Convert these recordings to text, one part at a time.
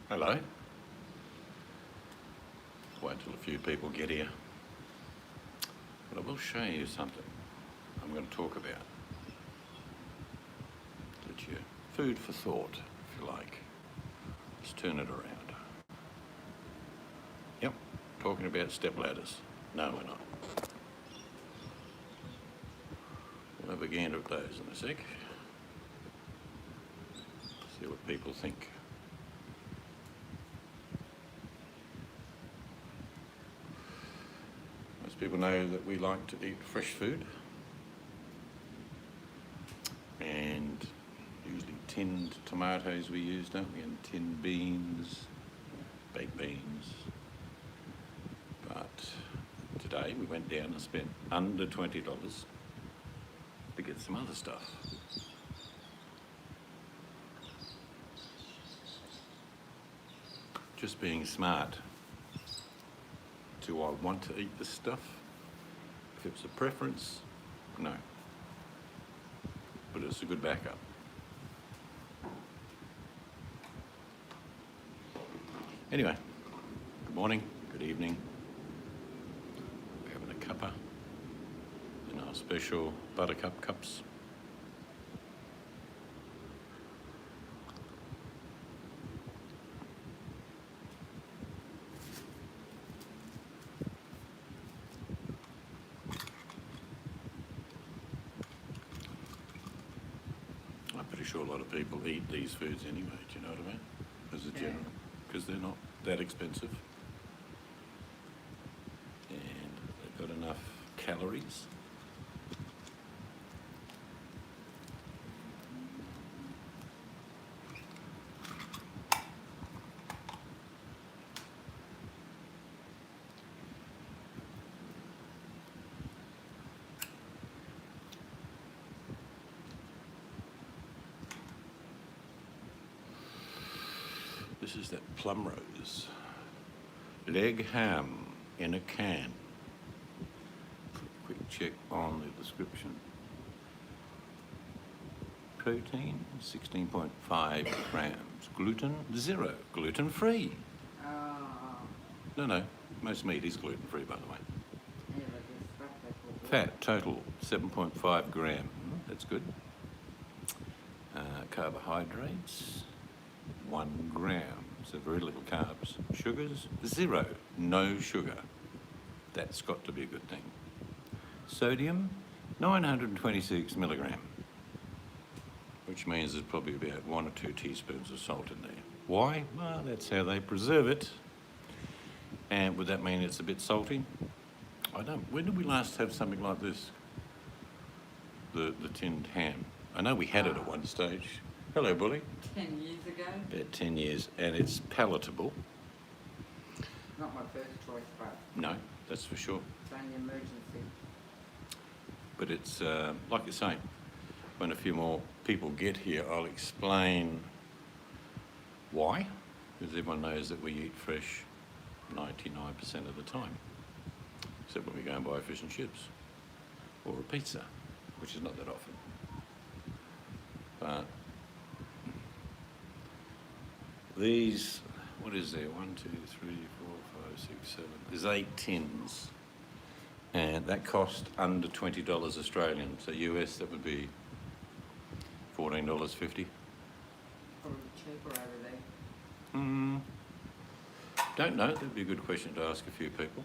Hello. Wait till a few people get here. But I will show you something I'm going to talk about. Get you food for thought, if you like. Let's turn it around. Yep, talking about step ladders. No, we're not. We'll have a gander at those in a sec. See what people think. Most people know that we like to eat fresh food. And usually tinned tomatoes we use, don't we? And tinned beans, baked beans. But today we went down and spent under $20 to get some other stuff. Just being smart. Do I want to eat this stuff? If it's a preference, no. But it's a good backup. Anyway, good morning, good evening. We're having a cuppa in our special buttercup cups. I'm pretty sure a lot of people eat these foods anyway, do you know what I mean? As a general, because they're not that expensive. And they've got enough calories. This is that Plumrose leg ham in a can. Quick check on the description. Protein 16.5 grams. Gluten 0. Gluten free. No, most meat is gluten free, by the way. Fat total 7.5 gram. That's good. Carbohydrates 1 gram, so very little carbs. Sugars 0, no sugar. That's got to be a good thing. Sodium 926 milligram, which means there's probably about 1 or 2 teaspoons of salt in there. Why? Well, that's how they preserve it. And would that mean it's a bit salty? I don't. When did we last have something like this? The tinned ham. I know we had it at one stage. Hello, Bully. 10 years ago? About 10 years, and it's palatable. Not my first choice, but No, that's for sure. it's only emergency. But it's, like you say, when a few more people get here, I'll explain why. Because everyone knows that we eat fresh 99% of the time. Except when we go and buy fish and chips. Or a pizza, which is not that often. But these, what is there? 1, 2, 3, 4, 5, 6, 7. There's 8 tins. And that cost under $20 Australian. So US, that would be $14.50. Probably cheaper over there. Don't know. That'd be a good question to ask a few people.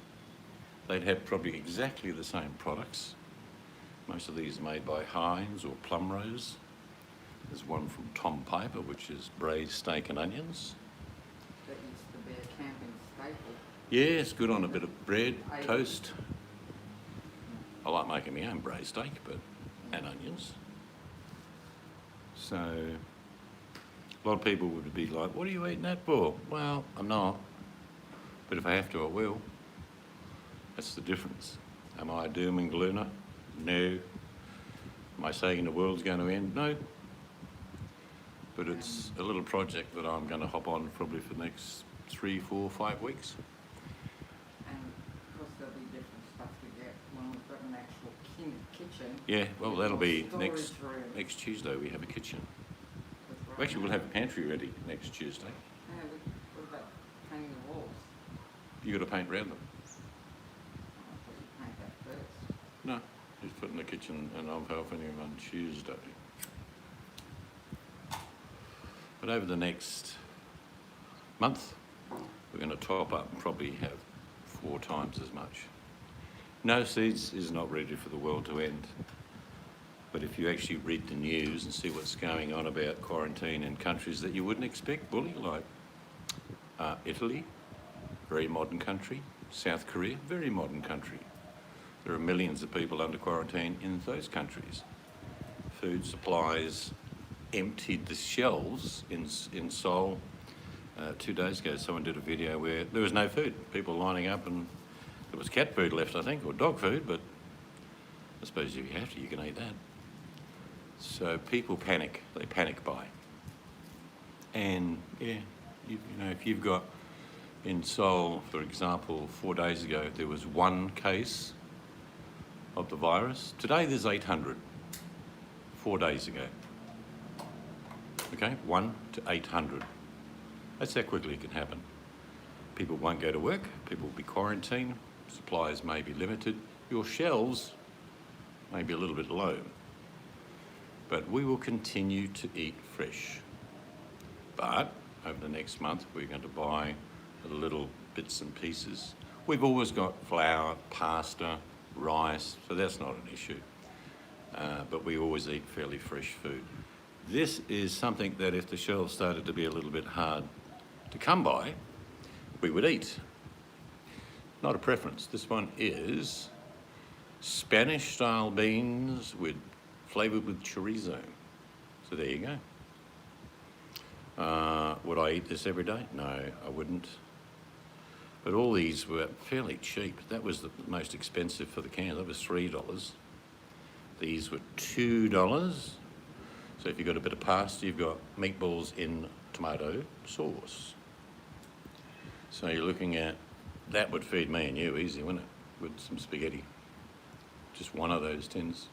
They'd have probably exactly the same products. Most of these are made by Heinz or Plumrose. There's one from Tom Piper, which is braised steak and onions. That used to be a camping staple. Yeah, it's good on a bit of bread, toast. I like making my own braised steak, and onions. So, a lot of people would be like, what are you eating that for? Well, I'm not. But if I have to, I will. That's the difference. Am I a doom and gloomer? No. Am I saying the world's going to end? No. But it's a little project that I'm going to hop on probably for the next 3, 4, 5 weeks. And of course there'll be different stuff to get when we've got an actual kitchen. Yeah, well, that'll be Storage room. next Tuesday. We have a kitchen. Because right Actually, we'll now- have a pantry ready next Tuesday. Yeah, about painting the walls? You got to paint round them. I thought you paint that first. No, he's put in the kitchen and I'm helping him on Tuesday. But over the next month, we're going to top up and probably have 4 times as much. No Seeds is not ready for the world to end. But if you actually read the news and see what's going on about quarantine in countries that you wouldn't expect, bully, like Italy, very modern country, South Korea, very modern country. There are millions of people under quarantine in those countries. Food supplies emptied the shelves in Seoul 2 days ago. Someone did a video where there was no food. People lining up and there was cat food left, I think, or dog food, but I suppose if you have to, you can eat that. So people panic. They panic buy. And yeah, you know, if you've got in Seoul, for example, 4 days ago, there was 1 case of the virus. Today there's 800. 4 days ago. Okay, 1 to 800. That's how quickly it can happen. People won't go to work, people will be quarantined, supplies may be limited, your shelves may be a little bit low. But we will continue to eat fresh. But over the next month, we're going to buy the little bits and pieces. We've always got flour, pasta, rice, so that's not an issue. But we always eat fairly fresh food. This is something that if the shelves started to be a little bit hard to come by, we would eat. Not a preference. This one is Spanish-style beans flavoured with chorizo. So there you go. Would I eat this every day? No, I wouldn't. But all these were fairly cheap. That was the most expensive for the can. That was $3. These were $2. So if you've got a bit of pasta, you've got meatballs in tomato sauce. So you're looking at, that would feed me and you easy, wouldn't it? With some spaghetti. Just one of those tins.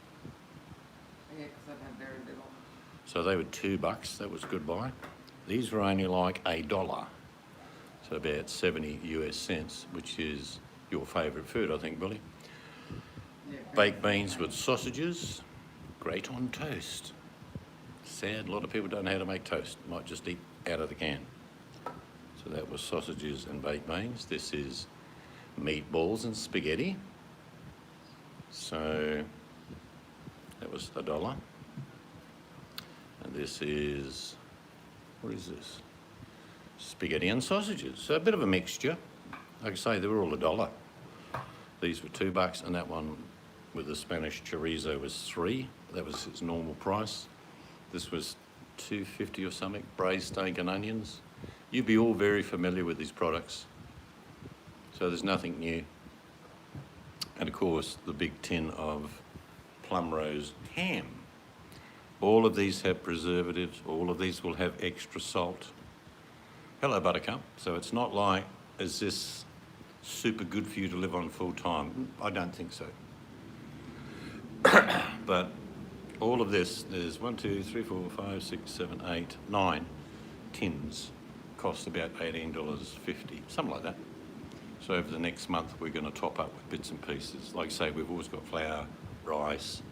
Yeah, because I've had very little. So they were $2, that was a good buy. These were only like $1. So about 70 US cents, which is your favourite food, I think, Billy. Yeah, Baked beans with sausages, great on toast. Sad, a lot of people don't know how to make toast, might just eat out of the can. So that was sausages and baked beans. This is meatballs and spaghetti. So that was $1. And this is, what is this? Spaghetti and sausages. So a bit of a mixture. Like I say, they were all $1. These were $2, and that one with the Spanish chorizo was $3. That was its normal price. This was $2.50 or something, braised steak and onions. You'd be all very familiar with these products. So there's nothing new. And of course, the big tin of Plumrose ham. All of these have preservatives. All of these will have extra salt. Hello, Buttercup. So it's not like, is this super good for you to live on full time? I don't think so. But all of this, there's 1, 2, 3, 4, 5, 6, 7, 8, 9 tins. Cost about $18.50, something like that. So over the next month, we're going to top up with bits and pieces. Like I say, we've always got flour, rice,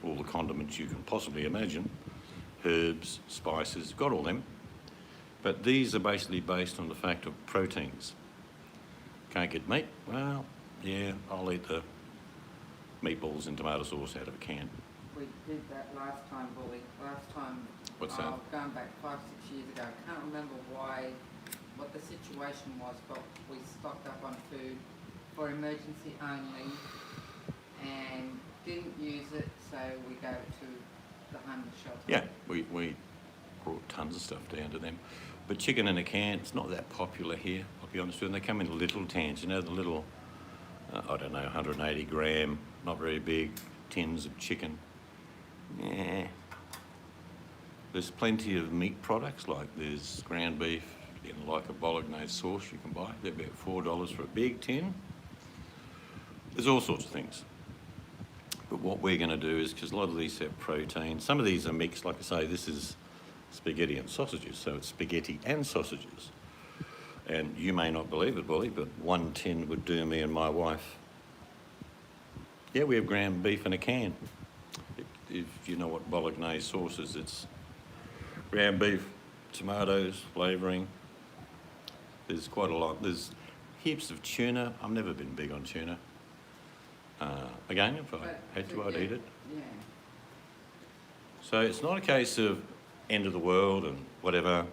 all the condiments you can possibly imagine, herbs, spices, got all them. But these are basically based on the fact of proteins. Can't get meat? Well, yeah, I'll eat the meatballs and tomato sauce out of a can. We did that last time, Bully. Last time. What's that? Going back 5, 6 years ago. I can't remember what the situation was, but we stocked up on food for emergency only and didn't use it, so we gave it to the homeless shelter. Yeah, we brought tons of stuff down to them. But chicken in a can, it's not that popular here, I'll be honest with you. And they come in little tins, you know, the little, I don't know, 180 gram, not very big tins of chicken. Yeah. There's plenty of meat products, like there's ground beef in like a bolognese sauce you can buy. They're about $4 for a big tin. There's all sorts of things. But what we're going to do is, because a lot of these have protein, some of these are mixed, like I say, this is spaghetti and sausages, so it's spaghetti and sausages. And you may not believe it, Bully, but 1 tin would do me and my wife. Yeah, we have ground beef in a can. If you know what bolognese sauce is, it's ground beef, tomatoes, flavouring. There's quite a lot. There's heaps of tuna. I've never been big on tuna. Again, if I had to, I'd eat it. Yeah. So it's not a case of end of the world and whatever,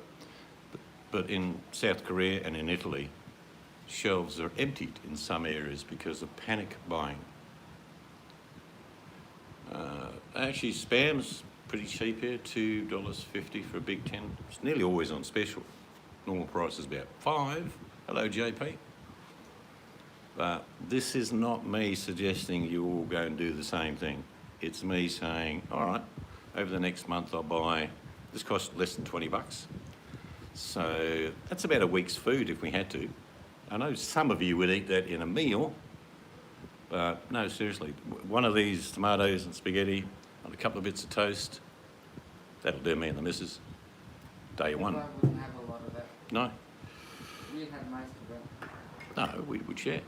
but in South Korea and in Italy, shelves are emptied in some areas because of panic buying. Actually, spam's pretty cheap here, $2.50 for a big tin. It's nearly always on special. Normal price is about $5. Hello, JP. But this is not me suggesting you all go and do the same thing. It's me saying, all right, over the next month I'll buy, this costs less than $20. So that's about a week's food if we had to. I know some of you would eat that in a meal, but no, seriously, one of these tomatoes and spaghetti and a couple of bits of toast, that'll do me and the missus. Day one. I wouldn't have a lot of it. No, You'd have most of it. no, we would share.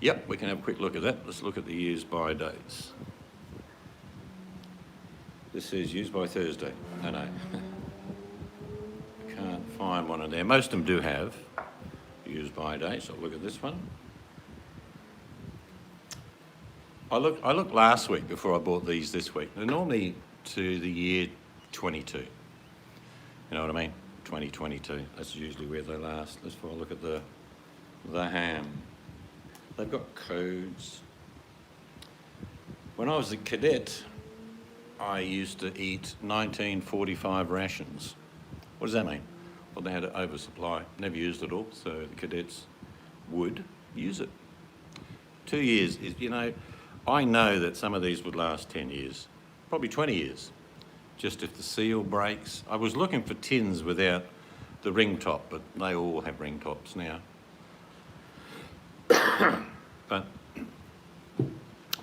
Yep, we can have a quick look at that. Let's look at the use by dates. This says used by Thursday. No. Can't find one in there. Most of them do have used by date, so I'll look at this one. I looked last week before I bought these this week. They're normally to the year 22. You know what I mean? 2022. That's usually where they last. Let's have a look at the ham. They've got codes. When I was a cadet, I used to eat 1945 rations. What does that mean? Well, they had an oversupply. Never used it all, so the cadets would use it. 2 years is, I know that some of these would last 10 years, probably 20 years, just if the seal breaks. I was looking for tins without the ring top, but they all have ring tops now. But the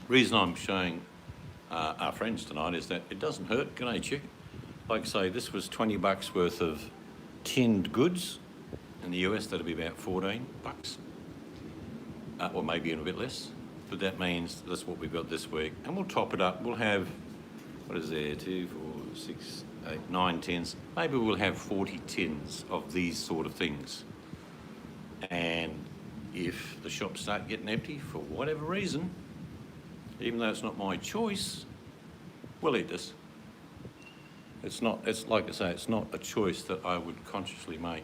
reason I'm showing our friends tonight is that it doesn't hurt. G'day, chick. Like I say, this was $20 worth of tinned goods. In the US, that'd be about $14, or maybe even a bit less. But that means that's what we've got this week. And we'll top it up. We'll have, what is there, 2, 4, 6, 8, 9 tins. Maybe we'll have 40 tins of these sort of things. And if the shops start getting empty for whatever reason, even though it's not my choice, we'll eat this. It's like I say, it's not a choice that I would consciously make.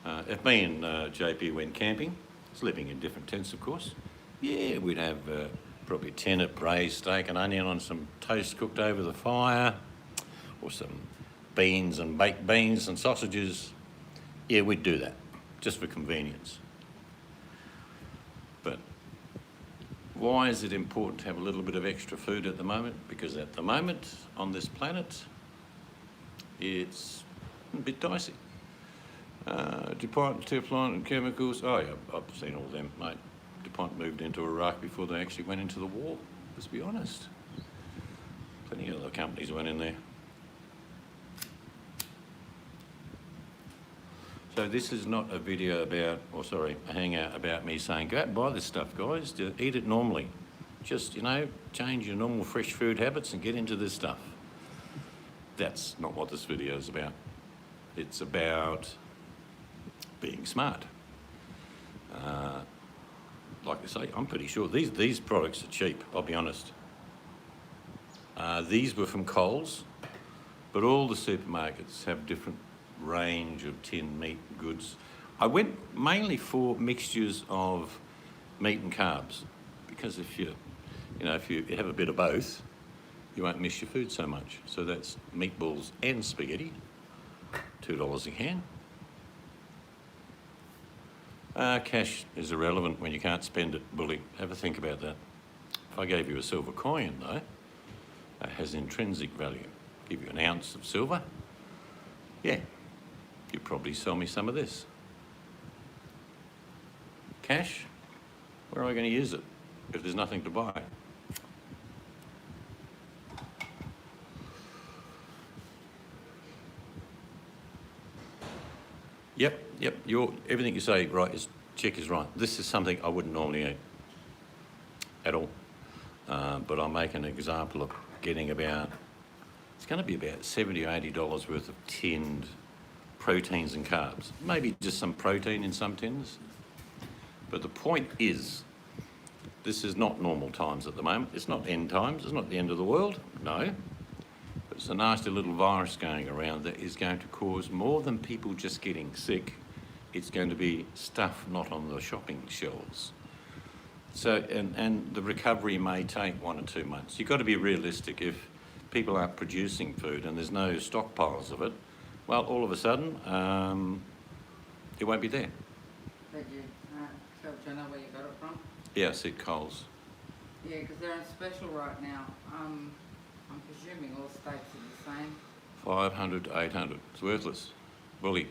If me and JP went camping, it's living in different tents, of course, yeah, we'd have probably a tin of braised steak and onion on some toast cooked over the fire, or some beans and baked beans and sausages. Yeah, we'd do that, just for convenience. But why is it important to have a little bit of extra food at the moment? Because at the moment, on this planet, it's a bit dicey. DuPont, Teflon and chemicals. Oh yeah, I've seen all them, mate. DuPont moved into Iraq before they actually went into the war, let's be honest. Plenty of other companies went in there. So this is not a video about, a hangout about me saying, go out and buy this stuff, guys. Eat it normally. Just, change your normal fresh food habits and get into this stuff. That's not what this video is about. It's about being smart. Like I say, I'm pretty sure these products are cheap, I'll be honest. These were from Coles, but all the supermarkets have different range of tinned meat goods. I went mainly for mixtures of meat and carbs, because if you have a bit of both, you won't miss your food so much. So that's meatballs and spaghetti, $2 a can. Cash is irrelevant when you can't spend it, Bully. Have a think about that. If I gave you a silver coin, though, it has intrinsic value. Give you an ounce of silver, yeah, you'd probably sell me some of this. Cash, where am I going to use it if there's nothing to buy? Yep. Everything you say right check is right. This is something I wouldn't normally eat at all. But I'll make an example of getting it's going to be about $70 or $80 worth of tinned proteins and carbs. Maybe just some protein in some tins. But the point is, this is not normal times at the moment. It's not end times. It's not the end of the world. No. But it's a nasty little virus going around that is going to cause more than people just getting sick. It's going to be stuff not on the shopping shelves. So, and the recovery may take 1 or 2 months. You've got to be realistic. If people aren't producing food and there's no stockpiles of it, well, all of a sudden, it won't be there. Did you tell Jenna where you got it from? Yeah, I said Coles. Yeah, because they're on special right now. I'm presuming all states are the same. 500 to 800. It's worthless. Bully.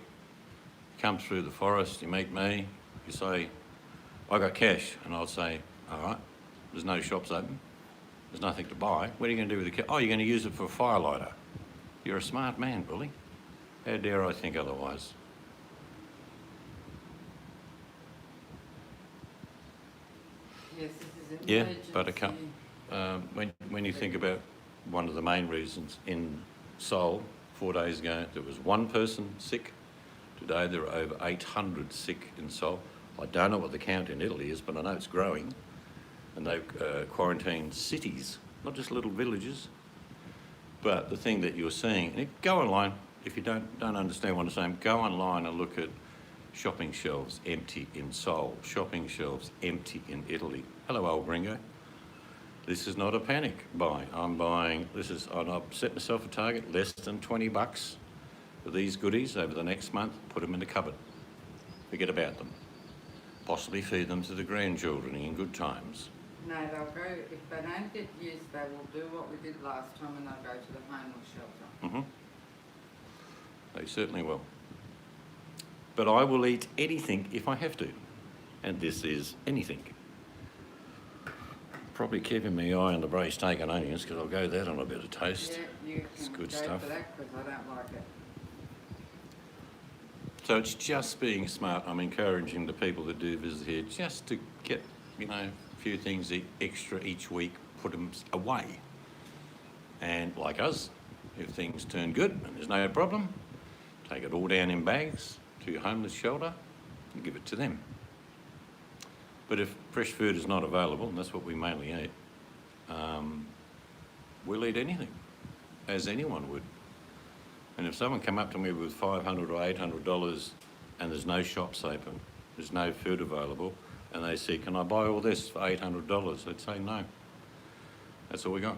Come through the forest, you meet me, you say, I got cash, and I'll say, all right, there's no shops open, there's nothing to buy. What are you going to do with the cash? Oh, you're going to use it for a fire lighter. You're a smart man, Bully. How dare I think otherwise? Yes, this is an Yeah, emergency. Buttercup. When you think about one of the main reasons in Seoul 4 days ago, there was one person sick. Today there are over 800 sick in Seoul. I don't know what the count in Italy is, but I know it's growing. And they've quarantined cities, not just little villages. But the thing that you're seeing, and go online, if you don't understand what I'm saying, go online and look at shopping shelves empty in Seoul, shopping shelves empty in Italy. Hello, old gringo. This is not a panic buy. I've set myself a target, less than $20 for these goodies over the next month, put them in the cupboard. Forget about them. Possibly feed them to the grandchildren in good times. No, they'll go, if they don't get used, they will do what we did last time and they'll go to the homeless shelter. They certainly will. But I will eat anything if I have to. And this is anything. Probably keeping my eye on the braised steak and onions because I'll go that on a bit of toast. Yeah, you It's can good go stuff. for that because I don't like it. So it's just being smart. I'm encouraging the people that do visit here just to get, a few things extra each week, put them away. And like us, if things turn good and there's no problem, take it all down in bags to your homeless shelter and give it to them. But if fresh food is not available, and that's what we mainly eat, we'll eat anything, as anyone would. And if someone come up to me with $500 or $800 and there's no shops open, there's no food available, and they say, can I buy all this for $800? I'd say no. That's all we got.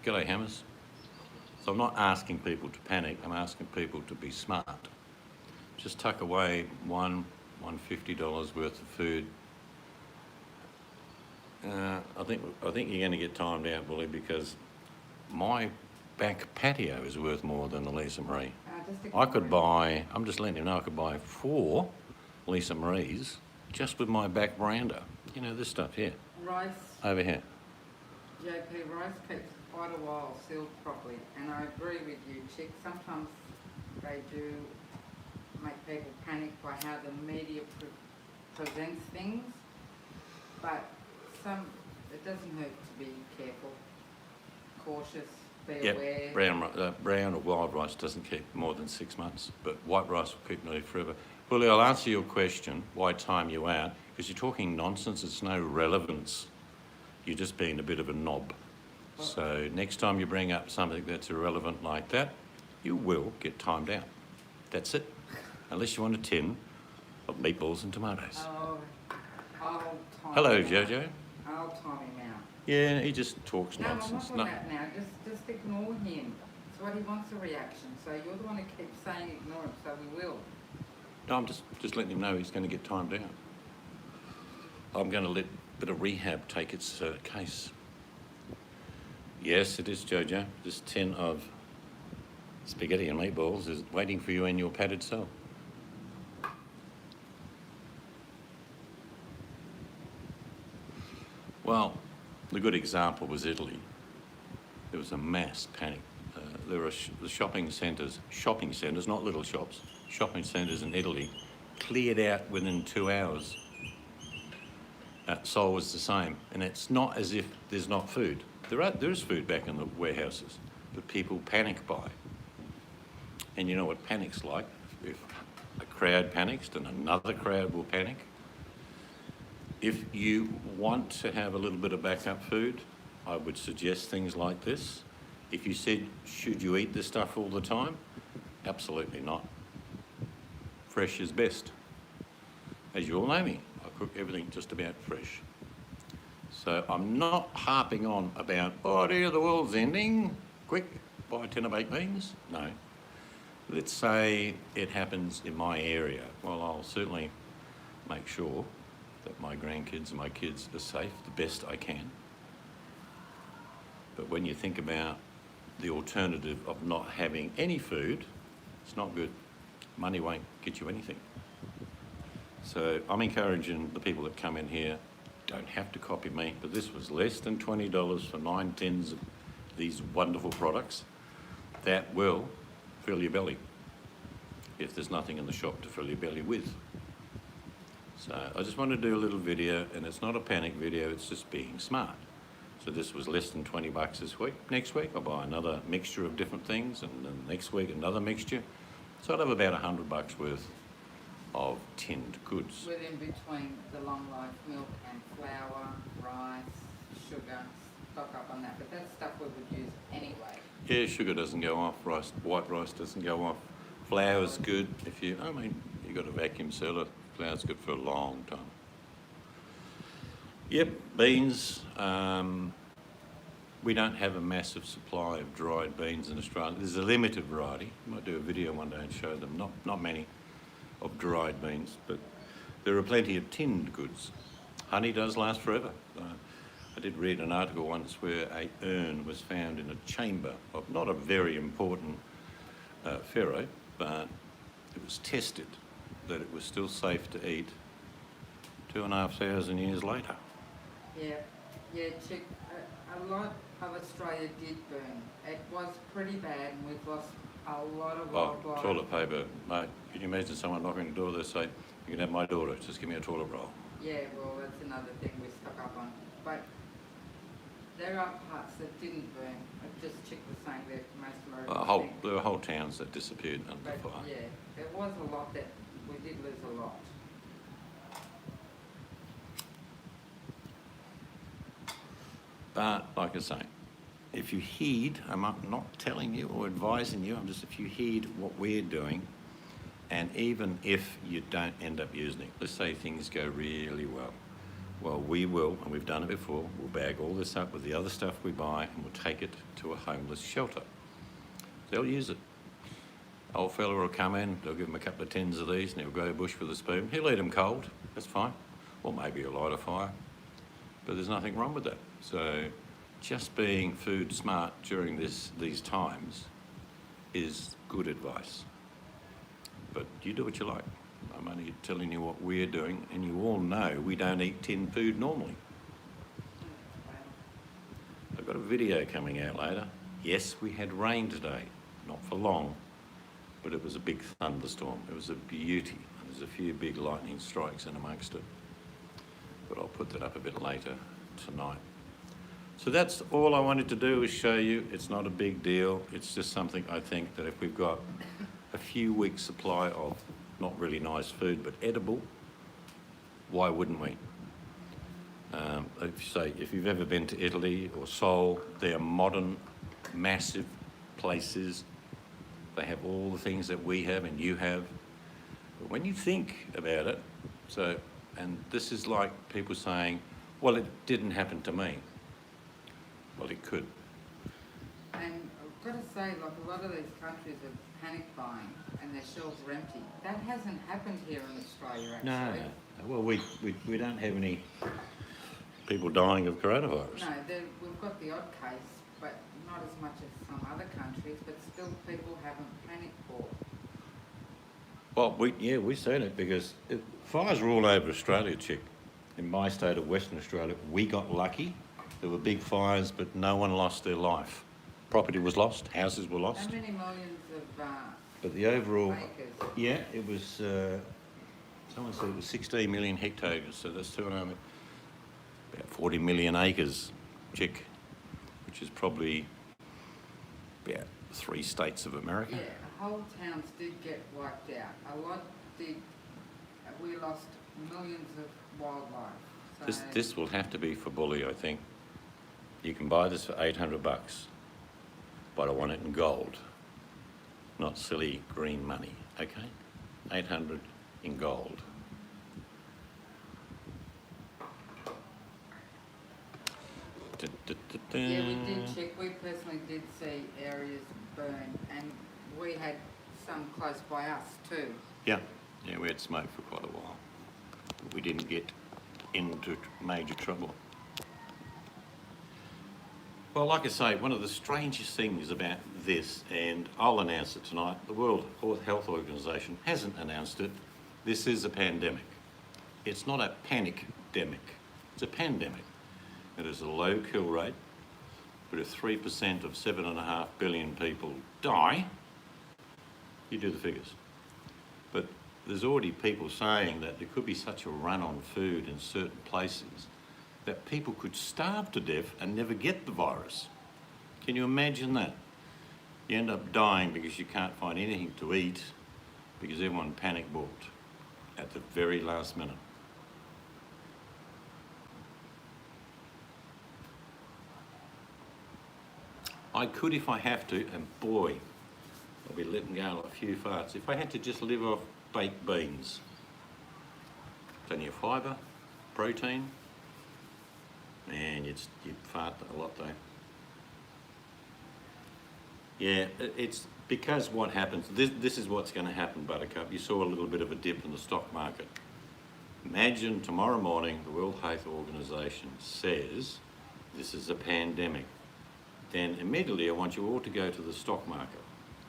G'day, Hammers. So I'm not asking people to panic, I'm asking people to be smart. Just tuck away $150 worth of food. I think you're going to get timed out, Bully, because my back patio is worth more than the Lisa Marie. I could buy, I'm just letting you know, I could buy 4 Lisa Maries just with my back veranda. This stuff here, Rice, over here. JP, rice keeps quite a while sealed properly, and I agree with you, Chick. Sometimes they do make people panic by how the media presents things, but it doesn't hurt to be careful, cautious, be aware. Brown or wild rice doesn't keep more than 6 months, but white rice will keep nearly forever. Bully, I'll answer your question, why time you out, because you're talking nonsense, it's no relevance. You're just being a bit of a knob. So next time you bring up something that's irrelevant like that, you will get timed out. That's it. Unless you want a tin of meatballs and tomatoes. Oh, I'll time Hello, him out. Jojo. I'll time him out. Yeah, he just talks No, nonsense. I'm not talking about now. Just ignore him. It's what he wants a reaction. So you're the one who keeps saying ignore him, so we will. No, I'm just letting him know he's going to get timed out. I'm going to let a bit of rehab take its case. Yes, it is, Jojo. This tin of spaghetti and meatballs is waiting for you in your padded cell. Well, the good example was Italy. There was a mass panic. there are the shopping centres, not little shops, shopping centres in Italy, cleared out within 2 hours. Seoul was the same, and it's not as if there's not food. There is food back in the warehouses, but people panic buy. And you know what panic's like. If a crowd panics, then another crowd will panic. If you want to have a little bit of backup food, I would suggest things like this. If you said, should you eat this stuff all the time? Absolutely not. Fresh is best. As you all know me, I cook everything just about fresh. So I'm not harping on about, oh dear, the world's ending. Quick, buy a tin of baked beans. No. Let's say it happens in my area. Well, I'll certainly make sure that my grandkids and my kids are safe the best I can. But when you think about the alternative of not having any food, it's not good. Money won't get you anything. So I'm encouraging the people that come in here, don't have to copy me, but this was less than $20 for 9 tins of these wonderful products that will fill your belly if there's nothing in the shop to fill your belly with. So I just want to do a little video, and it's not a panic video, it's just being smart. So this was less than 20 bucks this week. Next week I'll buy another mixture of different things, and then next week another mixture. So I'll have about 100 bucks worth of tinned goods. Within between the long life milk and flour, rice, sugar, stock up on that. But that's stuff we would use anyway. Yeah, sugar doesn't go off, white rice doesn't go off. Flour's good if you, you got a vacuum sealer, flour's good for a long time. Yep, beans. We don't have a massive supply of dried beans in Australia. There's a limited variety. I might do a video one day and show them, not many, of dried beans, but there are plenty of tinned goods. Honey does last forever. I did read an article once where a urn was found in a chamber of not a very important pharaoh, but it was tested that it was still safe to eat 2,500 years later. Yeah, Chick, a lot of Australia did burn. It was pretty bad, and we've lost a lot of wildlife. Toilet paper, mate. Can you imagine someone knocking on the door, they say, you can have my daughter, just give me a toilet roll. Yeah, well, that's another thing we stock up on. But there are parts that didn't burn. Just Chick was saying that most Americans There were whole towns that disappeared under but fire. yeah, there was a lot that we did lose a lot. But, like I say, if you heed, I'm not telling you or advising you, if you heed what we're doing, and even if you don't end up using it, let's say things go really well. Well, we will, and we've done it before, we'll bag all this up with the other stuff we buy and we'll take it to a homeless shelter. They'll use it. Old fella will come in, they'll give him a couple of tins of these and he'll go bush with a spoon. He'll eat them cold, that's fine. Or maybe he'll light a fire. But there's nothing wrong with that. So just being food smart during these times is good advice. But you do what you like. I'm only telling you what we're doing, and you all know we don't eat tinned food normally. I've got a video coming out later. Yes, we had rain today, not for long, but it was a big thunderstorm. It was a beauty. There's a few big lightning strikes in amongst it. But I'll put that up a bit later tonight. So that's all I wanted to do is show you. It's not a big deal. It's just something I think that if we've got a few weeks supply of not really nice food, but edible, why wouldn't we? If you've ever been to Italy or Seoul, they are modern, massive places. They have all the things that we have and you have. But when you think about it, and this is like people saying, well, it didn't happen to me. Well, it could. And I've got to say, like a lot of these countries are panic buying and their shelves are empty. That hasn't happened here in Australia, actually. No. Well, we don't have any people dying of coronavirus. No, we've got the odd case, but not as much as some other countries, but still people haven't panic bought. Well, we've seen it because fires are all over Australia, Chick. In my state of Western Australia, we got lucky. There were big fires, but no one lost their life. property was lost, houses were How lost. many millions of But the overall, acres? yeah, it was, someone said it was 16 million hectares, so that's about 40 million acres, chick, which is probably about 3 states of America. Yeah, whole towns did get wiped out. A lot did. We lost millions of wildlife. So This will have to be for bully, I think. You can buy this for $800, but I want it in gold, not silly green money, okay? 800 in gold. yeah, we did check. We personally did see areas burned, and we had some close by us too. Yeah, we had smoke for quite a while. We didn't get into major trouble. Well, like I say, one of the strangest things about this, and I'll announce it tonight, the World Health Organization hasn't announced it. This is a pandemic. It's not a panic-demic. It's a pandemic. It is a low kill rate, but if 3% of 7.5 billion people die, you do the figures. But there's already people saying that there could be such a run on food in certain places that people could starve to death and never get the virus. Can you imagine that? You end up dying because you can't find anything to eat because everyone panic bought at the very last minute. I could if I have to, and boy, I'll be letting go a few farts. If I had to just live off baked beans, plenty of fibre, protein, and you'd fart a lot though. Yeah, it's because what happens, this is what's going to happen, Buttercup. You saw a little bit of a dip in the stock market. Imagine tomorrow morning the World Health Organization says this is a pandemic. Then immediately I want you all to go to the stock market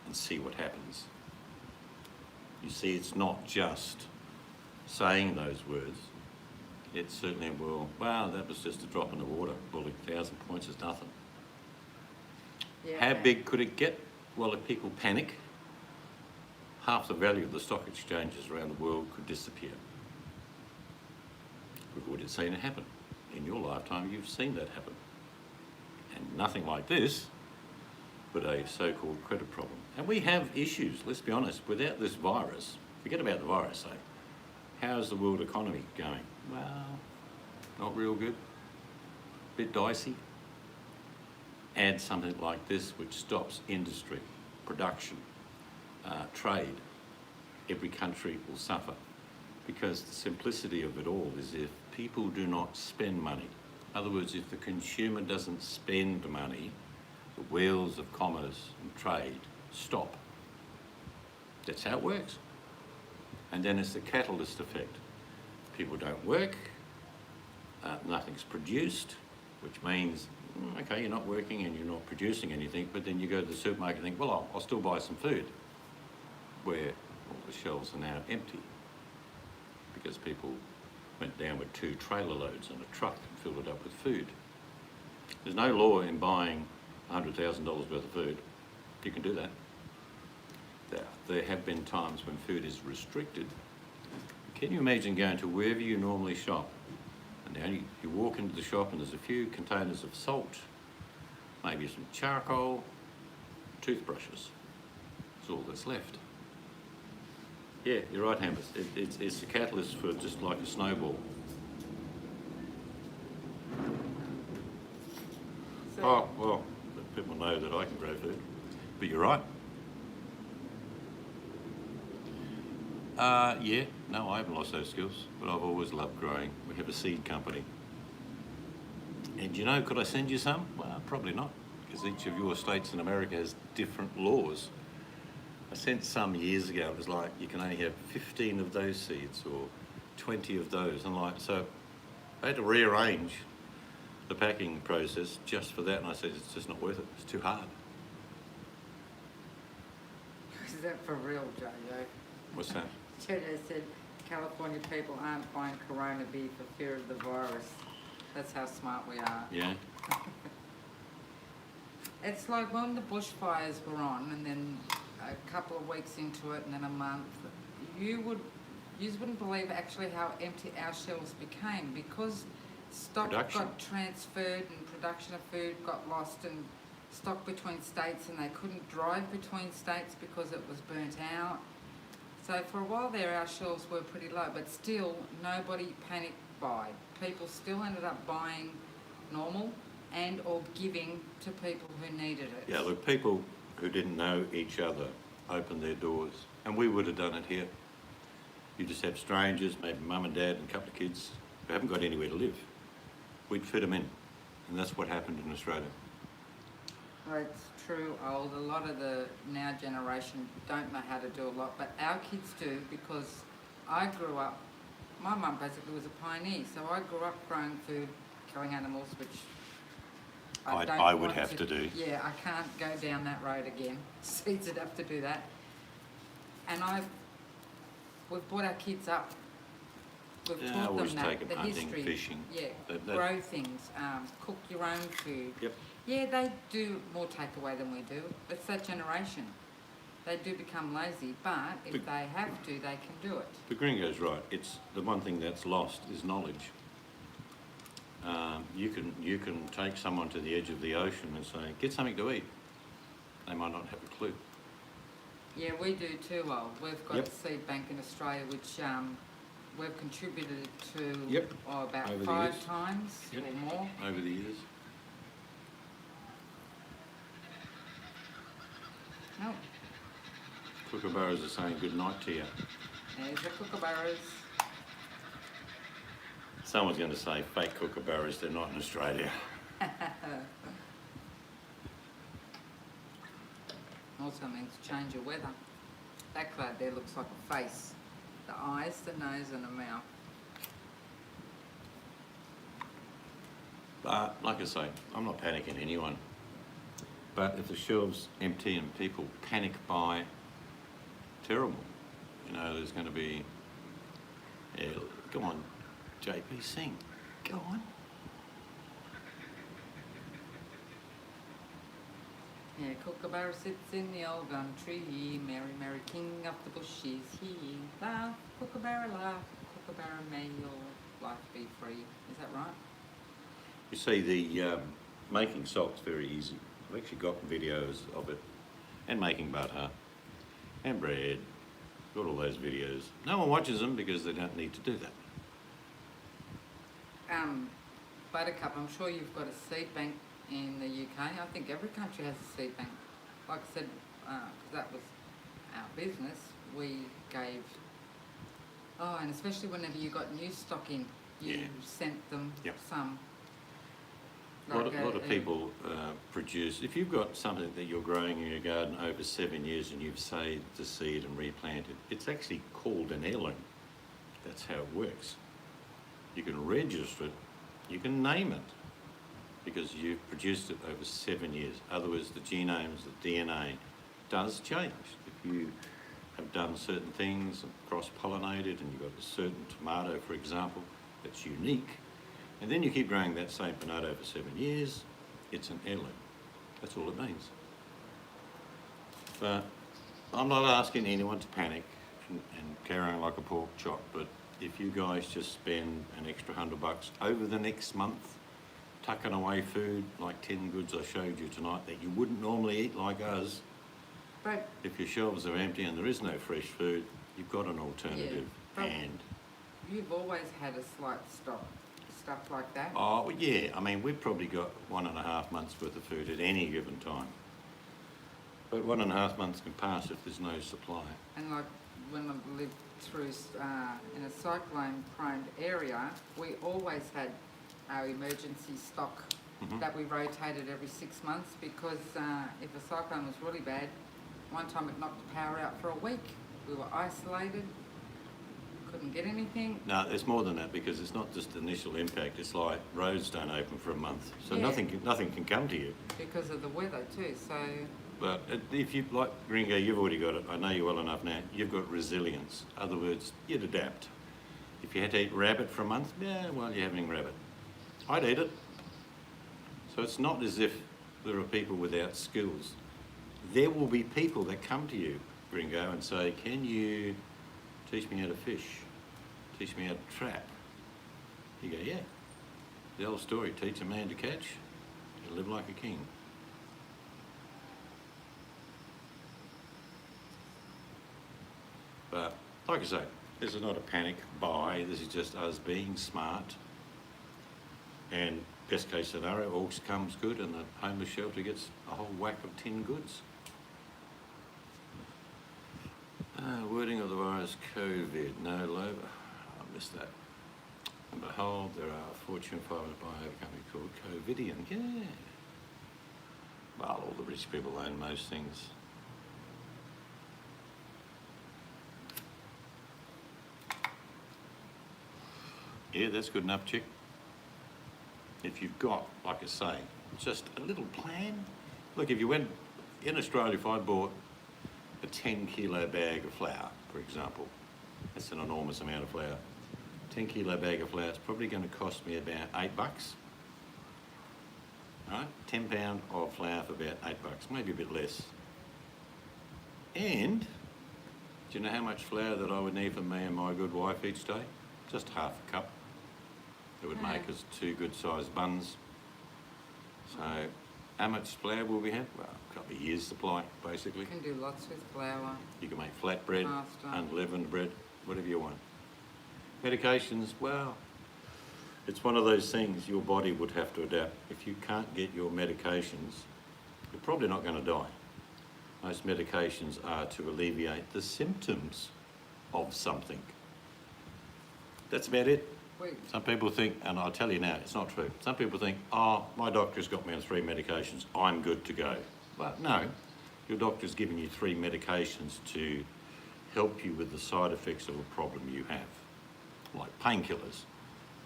and see what happens. You see, it's not just saying those words. It certainly will, wow, that was just a drop in the water. Bully, 1,000 points is nothing. Yeah. How big could it get? Well, if people panic, half the value of the stock exchanges around the world could disappear. We've already seen it happen. In your lifetime, you've seen that happen. And nothing like this, but a so-called credit problem. And we have issues, let's be honest, without this virus, forget about the virus, say, how's the world economy going? Well, not real good, bit dicey. Add something like this which stops industry, production, trade. Every country will suffer because the simplicity of it all is if people do not spend money. In other words, if the consumer doesn't spend money, the wheels of commerce and trade stop. That's how it works. And then it's the catalyst effect. People don't work, nothing's produced, which means, okay, you're not working and you're not producing anything, but then you go to the supermarket and think, well, I'll still buy some food, where all the shelves are now empty because people went down with 2 trailer loads and a truck and filled it up with food. There's no law in buying $100,000 worth of food. You can do that. There have been times when food is restricted. Can you imagine going to wherever you normally shop and now you walk into the shop and there's a few containers of salt, maybe some charcoal, toothbrushes. That's all that's left. Yeah, you're right, Hampus. It's a catalyst for just like a snowball. So, Oh, well, people know that I can grow food. But you're right. Yeah, no, I haven't lost those skills, but I've always loved growing. We have a seed company. And you know, could I send you some? Well, probably not, because each of your states in America has different laws. I sent some years ago, it was like, you can only have 15 of those seeds or 20 of those. And like, so I had to rearrange the packing process just for that. And I said, it's just not worth it. It's too hard. is that for real, Jojo? What's that? Jojo said California people aren't buying Corona beef for fear of the virus. That's how smart we are. Yeah. It's like when the bushfires were on, and then a couple of weeks into it, and then a month. You wouldn't believe actually how empty our shelves became because stock Production. got transferred and production of food got lost and stock between states, and they couldn't drive between states because it was burnt out. So for a while there, our shelves were pretty low, but still nobody panicked buy. People still ended up buying normal and or giving to people who needed it. Yeah, look, people who didn't know each other opened their doors, and we would have done it here. You just have strangers, maybe mum and dad and a couple of kids who haven't got anywhere to live. We'd fit them in, and that's what happened in Australia. Well, it's true, old. A lot of the now generation don't know how to do a lot, but our kids do because I grew up, my mum basically was a pioneer, so I grew up growing food, killing animals, which I would have to do. Yeah, I can't go down that road again. Seeds would have to do that. And we've brought our kids up. We've Yeah, taught always them that, taken the hunting, history. fishing. Yeah, That- grow things, cook your own food. Yep. Yeah, they do more takeaway than we do. It's that generation. They do become lazy, but if But- they have to, they can do it. But Gringo's right. It's the one thing that's lost is knowledge. You can take someone to the edge of the ocean and say, get something to eat. They might not have a clue. Yeah, we do too, well. We've got Yep. a seed bank in Australia which we've contributed to Yep. about Over the 5 years. times Yep. or more. Over the years. No, Kookaburras are saying good night to you. there's the kookaburras. Someone's going to say fake kookaburras, they're not in Australia. Also means change of weather. That cloud there looks like a face. The eyes, the nose and the mouth. But like I say, I'm not panicking anyone. But if the shelves empty and people panic buy, terrible. You know, there's going to be, yeah, go on, JP, sing. Go on. Yeah, kookaburra sits in the old gum tree. Merry, merry king of the bush is he. Laugh, kookaburra, laugh. Kookaburra, may your life be free. Is that right? You see, the making salt's very easy. I've actually got videos of it, and making butter, and bread. Got all those videos. No one watches them because they don't need to do that. Buttercup, I'm sure you've got a seed bank in the UK. I think every country has a seed bank. Like I said, because that was our business, we gave, and especially whenever you got new stock in, you Yeah. sent them Yep. some. A lot of people produce, if you've got something that you're growing in your garden over 7 years and you've saved the seed and replanted, it's actually called an heirloom. That's how it works. You can register it, you can name it, because you've produced it over 7 years. Otherwise, the genomes, the DNA does change. If you have done certain things and cross-pollinated and you've got a certain tomato, for example, that's unique, and then you keep growing that same tomato for 7 years, it's an heirloom. That's all it means. But I'm not asking anyone to panic and carry on like a pork chop, but if you guys just spend an extra $100 over the next month, tucking away food like 10 goods I showed you tonight that you wouldn't normally eat like us, But if your shelves are empty and there is no fresh food, you've got an alternative. Yeah, but- And you've always had a slight stock, stuff like that. oh, well, yeah, I mean, we've probably got 1.5 months worth of food at any given time. But 1.5 months can pass if there's no supply. And like when I lived through in a cyclone-prone area, we always had our emergency stock Mhm. that we rotated every 6 months because if a cyclone was really bad, one time it knocked the power out for a week. We were isolated, couldn't get anything. No, there's more than that because it's not just the initial impact. It's like roads don't open for a month, so Yeah. nothing can come to you. Because of the weather too, so But if you like Gringo, you've already got it. I know you well enough now. You've got resilience. Other words, you'd adapt. If you had to eat rabbit for a month, yeah, well, you're having rabbit. I'd eat it. So it's not as if there are people without skills. There will be people that come to you, Gringo, and say, can you teach me how to fish? Teach me how to trap? You go, yeah. The old story, teach a man to catch, he'll live like a king. But like I say, this is not a panic buy, this is just us being smart. And best case scenario, all comes good and the homeless shelter gets a whole whack of tin goods. Wording of the virus, COVID, no low, I missed that. And behold, there are Fortune 500 bio company called Covidian, yeah. Well, all the rich people own most things. Yeah, that's good enough, chick. If you've got, like I say, just a little plan. Look, if you went, in Australia, if I bought a 10 kilo bag of flour, for example, that's an enormous amount of flour. 10 kilo bag of flour, it's probably going to cost me about $8. Right? 10 pound of flour for about $8, maybe a bit less. And do you know how much flour that I would need for me and my good wife each day? Just half a cup. It would make us 2 good sized buns. So how much flour will we have? Well, a couple of years supply, basically. You can do lots with flour. You can make flatbread, Pasta. unleavened bread, whatever you want. Medications, well, it's one of those things your body would have to adapt. If you can't get your medications, you're probably not going to die. Most medications are to alleviate the symptoms of something. That's about it. Wait, Some people think, and I'll tell you now, it's not true. Some people think, oh, my doctor's got me on 3 medications, I'm good to go. But no, your doctor's giving you 3 medications to help you with the side effects of a problem you have. Like painkillers.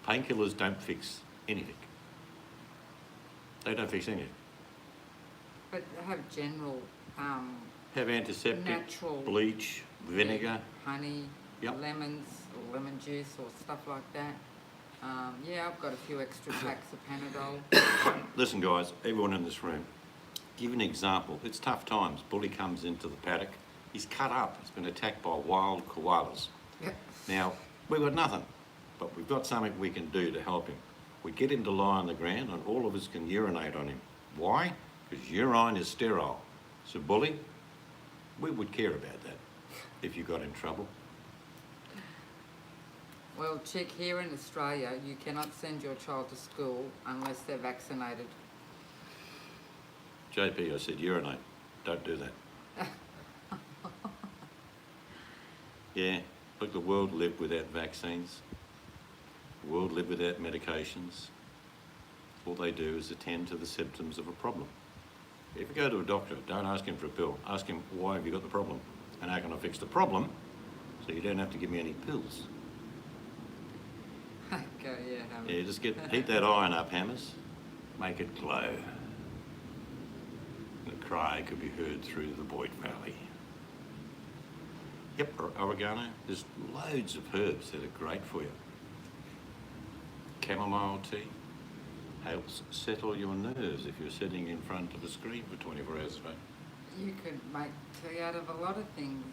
Painkillers don't fix anything. They don't fix anything. but have general, Have antiseptic, natural bleach, vinegar. honey, Yep. lemons, or lemon juice, or stuff like that. Yeah, I've got a few extra packs of Panadol. Listen guys, everyone in this room, give an example. It's tough times. Bully comes into the paddock. He's cut up. He's been attacked by wild koalas. Now, we've got nothing, but we've got something we can do to help him. We get him to lie on the ground and all of us can urinate on him. Why? Because urine is sterile. So Bully, we would care about that if you got in trouble. Well, Chick, here in Australia, you cannot send your child to school unless they're vaccinated. JP, I said urinate. Don't do that. Yeah, look, the world lived without vaccines. The world lived without medications. All they do is attend to the symptoms of a problem. If you go to a doctor, don't ask him for a pill. Ask him, why have you got the problem? And how can I fix the problem so you don't have to give me any pills? Okay, yeah, have Yeah, it. just heat that iron up, Hammers. Make it glow. The cry could be heard through the Boyd Valley. Yep, oregano. There's loads of herbs that are great for you. Chamomile tea helps settle your nerves if you're sitting in front of a screen for 24 hours a day. You could make tea out of a lot of things.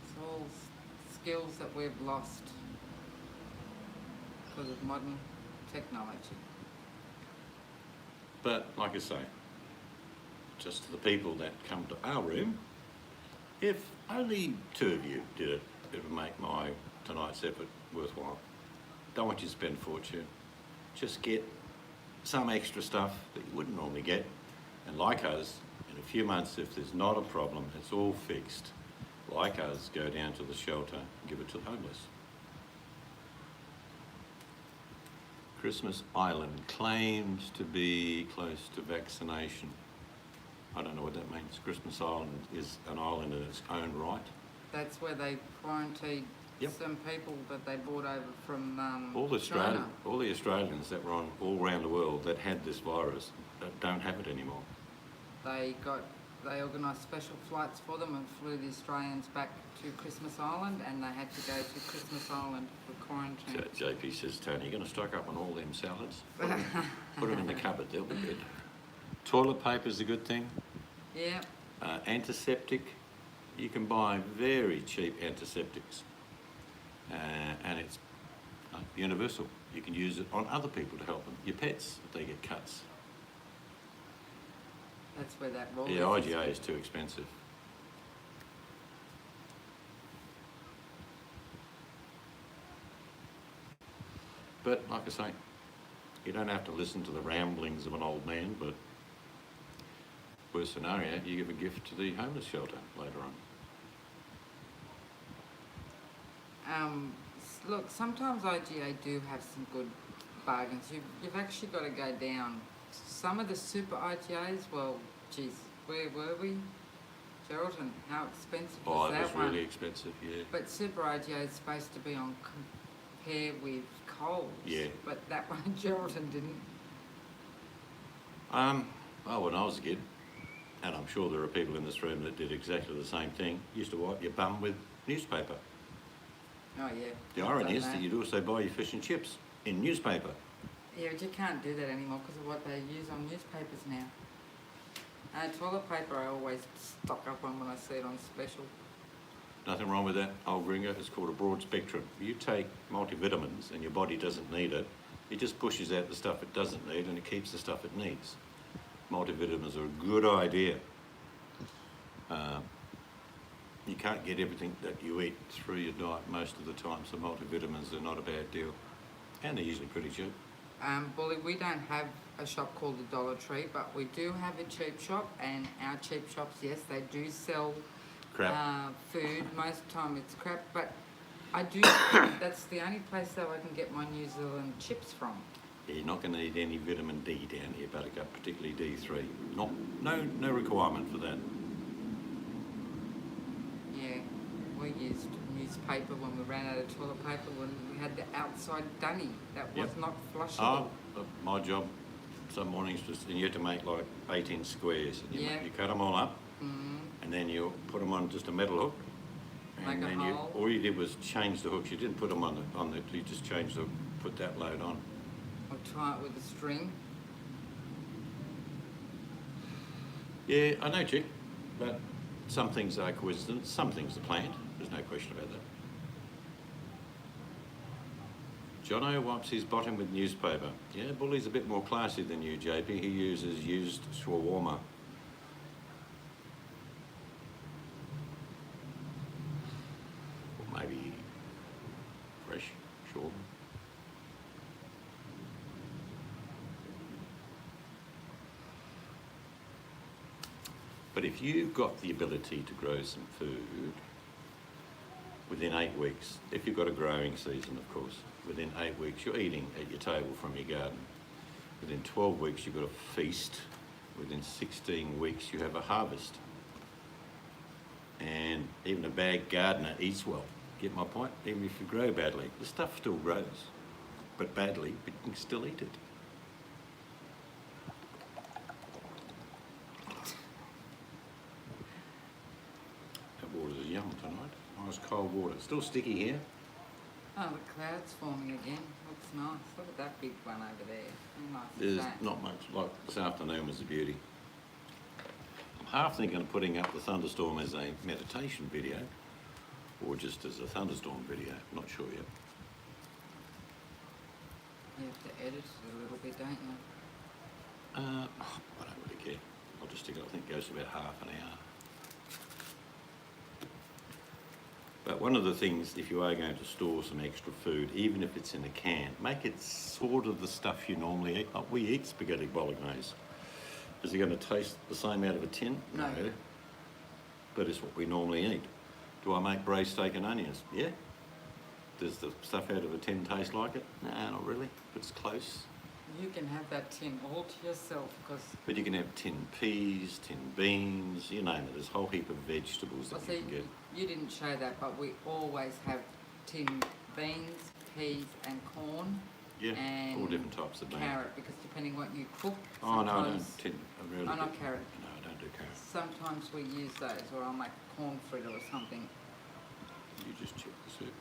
It's all skills that we've lost because of modern technology. But like I say, just to the people that come to our room, if only 2 of you did it, it would make my tonight's effort worthwhile. Don't want you to spend a fortune. Just get some extra stuff that you wouldn't normally get. And like us, in a few months, if there's not a problem, it's all fixed. Like us, go down to the shelter and give it to the homeless. Christmas Island claims to be close to vaccination. I don't know what that means. Christmas Island is an island in its own right. That's where they quarantined Yep. some people that they brought over from All the China. Australians that were on all around the world that had this virus that don't have it anymore. They organised special flights for them and flew the Australians back to Christmas Island, and they had to go to Christmas Island for quarantine. So JP says, Tony, you're going to stock up on all them salads? Put them in the cupboard, they'll be good. Toilet paper is a good thing. Yeah. Antiseptic, you can buy very cheap antiseptics, and it's universal. You can use it on other people to help them, your pets, if they get cuts. That's where that rule Yeah, is. IGA is too expensive. But like I say, you don't have to listen to the ramblings of an old man, but worst scenario, you give a gift to the homeless shelter later on. Look, sometimes IGA do have some good bargains. You've actually got to go down. Some of the super IGAs, well, geez, where were we? Geraldton, how expensive Oh, was it that was one? really expensive, yeah. But super IGA is supposed to be on compare with Coles. Yeah. But that one, Geraldton didn't. Well, when I was a kid, and I'm sure there are people in this room that did exactly the same thing, used to wipe your bum with newspaper. Oh, yeah. The I've irony done is that you'd also buy your fish and chips in newspaper. Yeah, but you can't do that anymore because of what they use on newspapers now. Toilet paper I always stock up on when I see it on special. Nothing wrong with that, old gringo. It's called a broad spectrum. You take multivitamins and your body doesn't need it, it just pushes out the stuff it doesn't need and it keeps the stuff it needs. Multivitamins are a good idea. You can't get everything that you eat through your diet most of the time, so multivitamins are not a bad deal. And they're usually pretty cheap. Bully, we don't have a shop called the Dollar Tree, but we do have a cheap shop, and our cheap shops, yes, they do sell Crap. food. Most of the time it's crap, but I do think that's the only place though I can get my New Zealand chips from. Yeah, you're not going to need any vitamin D down here, Buttercup, particularly D3. No requirement for that. Yeah, we used newspaper when we ran out of toilet paper when we had the outside dunny that was Yep. not flushable. My job some mornings was, and you had to make like 18 squares. And Yeah. you cut them all up, Mm, and then you put them on just a metal hook. Like And a then hole? all you did was change the hooks. You didn't put them you just changed the, put that load on. or tie it with a string. Yeah, I know, chick, but some things are coincidence, some things are planned. There's no question about that. Jono wipes his bottom with newspaper. Yeah, Bully's a bit more classy than you, JP. He uses used shawarma. Or maybe fresh shawarma. But if you've got the ability to grow some food within 8 weeks, if you've got a growing season, of course, within 8 weeks, you're eating at your table from your garden. Within 12 weeks, you've got a feast. Within 16 weeks, you have a harvest. And even a bad gardener eats well. Get my point? Even if you grow badly, the stuff still grows. But badly, but you can still eat it. That water's yum tonight. Nice cold water. Still sticky here. Oh, the cloud's forming again. Looks nice. Look at that big one over there. How nice There's is that? not much. Like this afternoon was a beauty. I'm half thinking of putting up the thunderstorm as a meditation video or just as a thunderstorm video. Not sure yet. You have to edit it a little bit, don't you? I don't really care. I'll just stick it, I think it goes to about half an hour. But one of the things, if you are going to store some extra food, even if it's in a can, make it sort of the stuff you normally eat. Like we eat spaghetti bolognese. Is it going to taste the same out of a tin? No. But it's what we normally eat. Do I make braised steak and onions? Yeah. Does the stuff out of a tin taste like it? Nah, not really, but it's close. You can have that tin all to yourself because But you can have tin peas, tin beans, you name it. There's a whole heap of vegetables that you can get. you didn't show that, but we always have tin beans, peas, and corn. Yeah, and all different types of beans. carrot, because depending what you cook, Oh, no, I sometimes, don't. Tin, I really oh, not do- carrot. No, I don't do carrot. Sometimes we use those, or I'll make corn fritter or something. You just check the soup.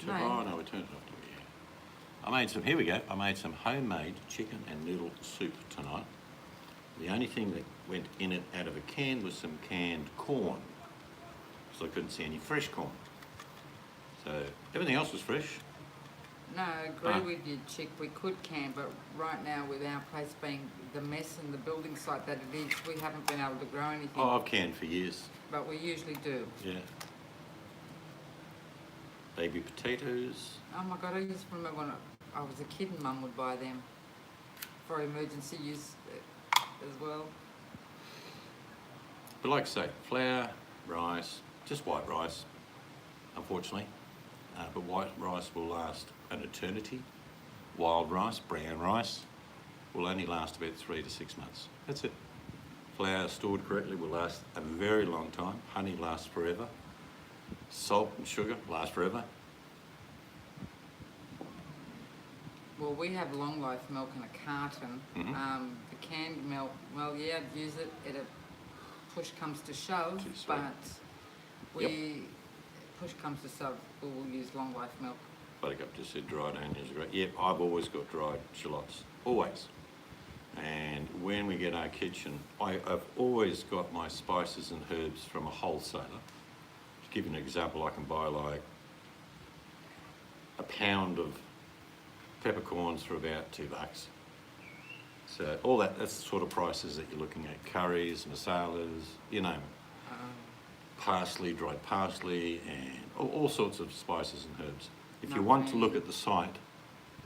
No. Oh, no, we turned it off. Yeah. I made some, here we go. I made some homemade chicken and noodle soup tonight. The only thing that went in it out of a can was some canned corn, because I couldn't see any fresh corn. So everything else was fresh. No, I agree Ah. with you, Chick. We could can, but right now, with our place being the mess and the building site that it is, we haven't been able to grow anything. Oh, I've canned for years, But we usually do. yeah. Baby potatoes. Oh my God, I used to remember when I was a kid and Mum would buy them for emergency use as well. But like I say, flour, rice, just white rice, unfortunately. But white rice will last an eternity. Wild rice, brown rice, will only last about 3 to 6 months. That's it. Flour stored correctly will last a very long time. Honey lasts forever. Salt and sugar last forever. Well, we have long life milk in a carton. Mhm. The canned milk, well, yeah, I'd use it at a push comes to shove, Too sweet. but push comes to shove, we will use long life milk. Buttercup just said dried onions are great. Yep, I've always got dried shallots, always. And when we get our kitchen, I've always got my spices and herbs from a wholesaler. To give you an example, I can buy like a pound of peppercorns for about $2. So all that's the sort of prices that you're looking at. Curries, masalas, you name it. Parsley, dried parsley, and all sorts of spices and herbs. If you want to look at the site,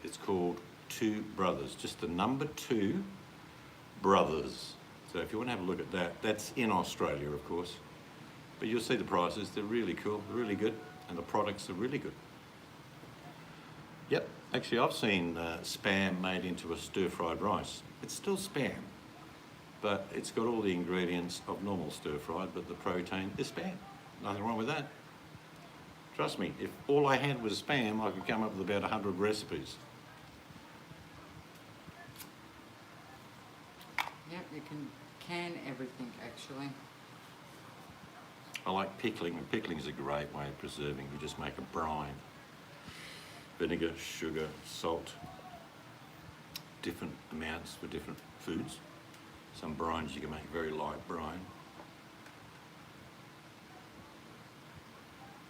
it's called Two Brothers, just the number 2 Brothers. So if you want to have a look at that, that's in Australia, of course. But you'll see the prices, they're really cool, really good, and the products are really good. Yep, actually I've seen spam made into a stir-fried rice. It's still spam, but it's got all the ingredients of normal stir-fried, but the protein is spam. Nothing wrong with that. Trust me, if all I had was spam, I could come up with about 100 recipes. Yep, you can everything actually. I like pickling, and pickling is a great way of preserving. You just make a brine. Vinegar, sugar, salt, different amounts for different foods. Some brines you can make very light brine.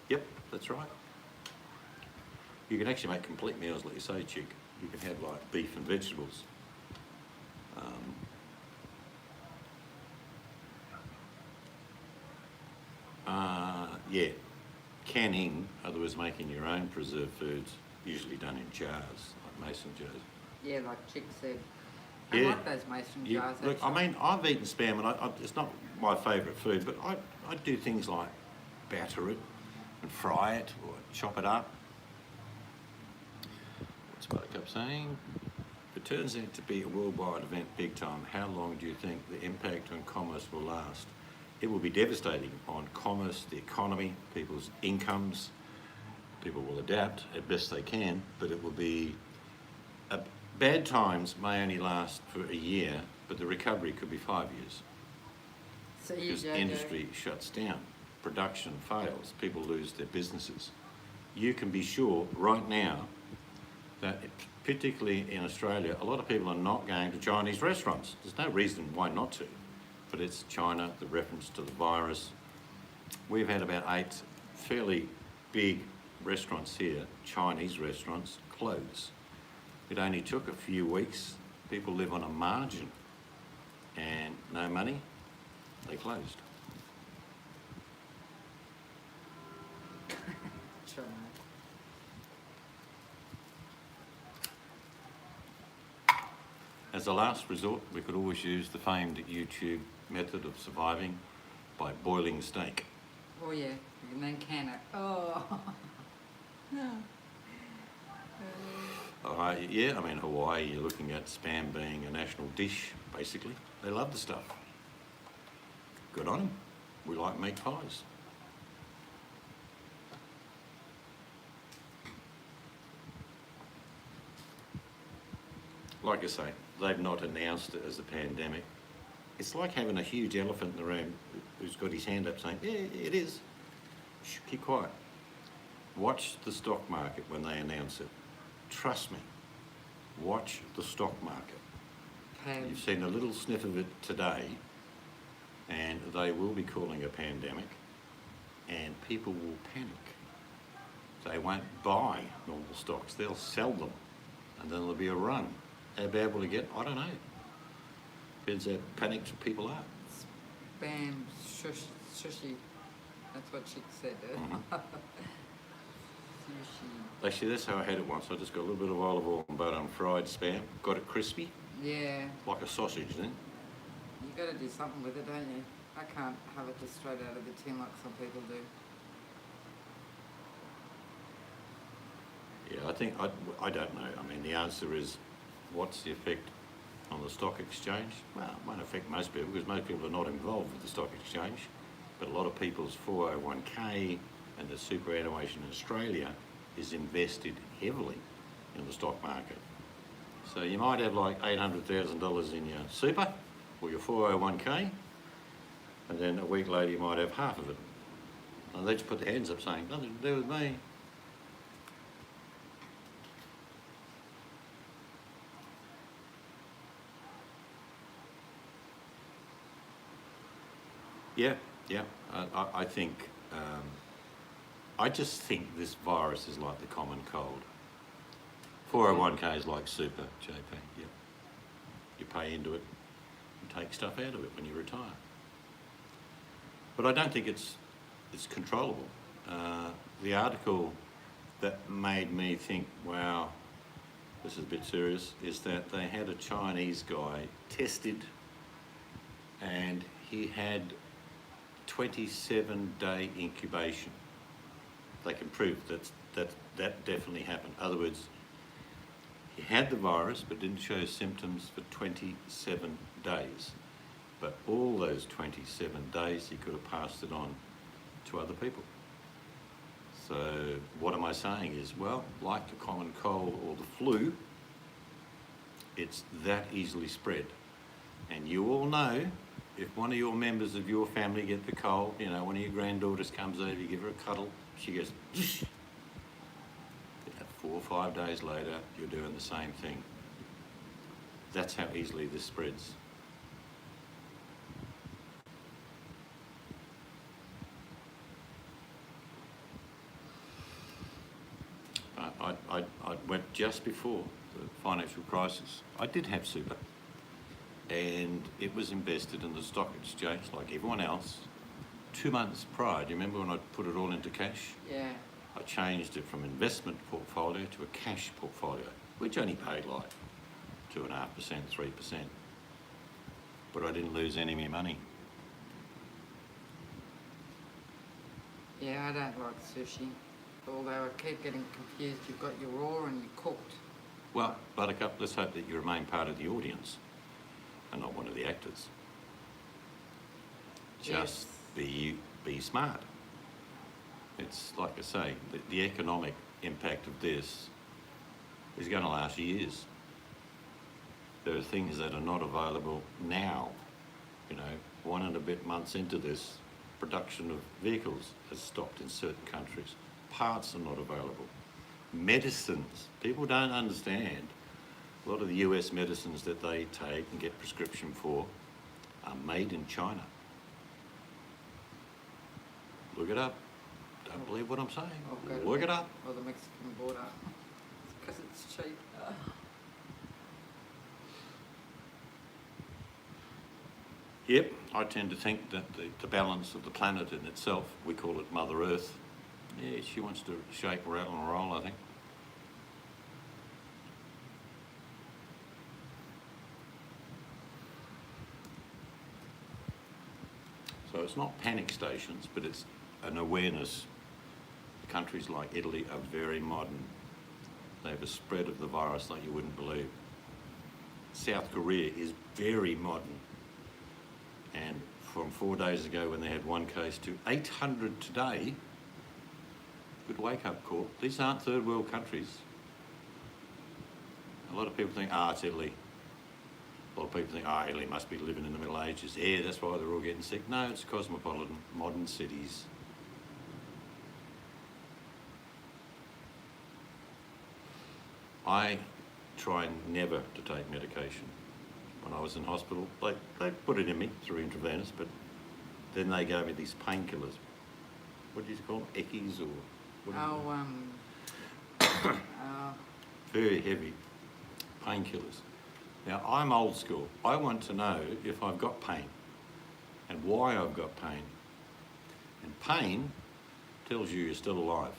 Yep, that's right. You can actually make complete meals, like you say, Chick. You can have like beef and vegetables. Yeah, canning, otherwise making your own preserved foods, usually done in jars, like mason jars. Yeah, like Chick said. I Yeah. like those mason jars. Look, I actually. mean, I've eaten spam, and it's not my favourite food, but I do things like batter it and fry it or chop it up. What's Buttercup saying? If it turns out to be a worldwide event big time, how long do you think the impact on commerce will last? It will be devastating on commerce, the economy, people's incomes. People will adapt as best they can, but it will be... bad times may only last for a year, but the recovery could be 5 years. See you, Because Jojo. industry shuts down, production fails, people lose their businesses. You can be sure right now that, particularly in Australia, a lot of people are not going to Chinese restaurants. There's no reason why not to, but it's China, the reference to the virus. We've had about 8 fairly big restaurants here, Chinese restaurants, close. It only took a few weeks. People live on a margin and no money, they closed. Sure. As a last resort, we could always use the famed YouTube method of surviving by boiling steak. Oh yeah, and then can it. Oh. Yeah, I mean, Hawaii, you're looking at spam being a national dish, basically. They love the stuff. Good on them. We like meat pies. Like I say, they've not announced it as a pandemic. It's like having a huge elephant in the room who's got his hand up saying, yeah, it is. Shh, keep quiet. Watch the stock market when they announce it. Trust me. Watch the stock market. have. You've seen a little sniff of it today, and they will be calling a pandemic, and people will panic. They won't buy normal stocks, they'll sell them, and then there'll be a run. How bad will it get? I don't know. Depends how panicked people are. Spam, sushi. That's what she said. Sushi. Actually, that's how I had it once. I just got a little bit of olive oil and butter and fried spam. Got it crispy, Yeah. like a sausage then. You got to do something with it, don't you? I can't have it just straight out of the tin like some people do. Yeah, I think, I don't know. I mean, the answer is, what's the effect on the stock exchange? Well, it won't affect most people because most people are not involved with the stock exchange. But a lot of people's 401k and the superannuation in Australia is invested heavily in the stock market. So you might have like $800,000 in your super or your 401k, and then a week later you might have half of it. And they just put their hands up saying, nothing to do with me. Yeah. I think, I just think this virus is like the common cold. 401k is like super, JP, yeah. You pay into it and take stuff out of it when you retire. But I don't think it's controllable. The article that made me think, wow, this is a bit serious, is that they had a Chinese guy tested and he had 27-day incubation. They can prove that definitely happened. In other words, he had the virus but didn't show symptoms for 27 days. But all those 27 days he could have passed it on to other people. So what am I saying is, well, like the common cold or the flu, it's that easily spread. And you all know, if one of your members of your family get the cold, you know, one of your granddaughters comes over, you give her a cuddle, she goes, "Zsh." 4 or 5 days later, you're doing the same thing. That's how easily this spreads. I went just before the financial crisis. I did have super, and it was invested in the stock exchange like everyone else. 2 months prior, do you remember when I put it all into cash? Yeah. I changed it from investment portfolio to a cash portfolio, which only paid like 2.5%, 3%. But I didn't lose any of my money. Yeah, I don't like sushi. Although I keep getting confused. You've got your raw and your cooked. Well, Buttercup, let's hope that you remain part of the audience and not one of the actors. Just be smart. It's like I say, the economic impact of this is going to last years. There are things that are not available now. You know, 1 and a bit months into this, production of vehicles has stopped in certain countries. Parts are not available. Medicines, people don't understand. A lot of the US medicines that they take and get prescription for are made in China. Look it up. Don't believe what I'm saying. Okay. Look it up. Or the Mexican border. Because it's cheap. Yep, I tend to think that the balance of the planet in itself, we call it Mother Earth, yeah, she wants to shake, rattle and roll, I think. So it's not panic stations, but it's an awareness. Countries like Italy are very modern. They have a spread of the virus like you wouldn't believe. South Korea is very modern. And from 4 days ago when they had 1 case to 800 today, good wake-up call. These aren't third world countries. A lot of people think, it's Italy. A lot of people think, Italy must be living in the Middle Ages. Yeah, that's why they're all getting sick. No, it's cosmopolitan, modern cities. I try never to take medication. when I was in hospital. They put it in me through intravenous, but then they gave me these painkillers. What do you call them? Eckies or what? Very heavy painkillers. Now, I'm old school. I want to know if I've got pain and why I've got pain. And pain tells you you're still alive.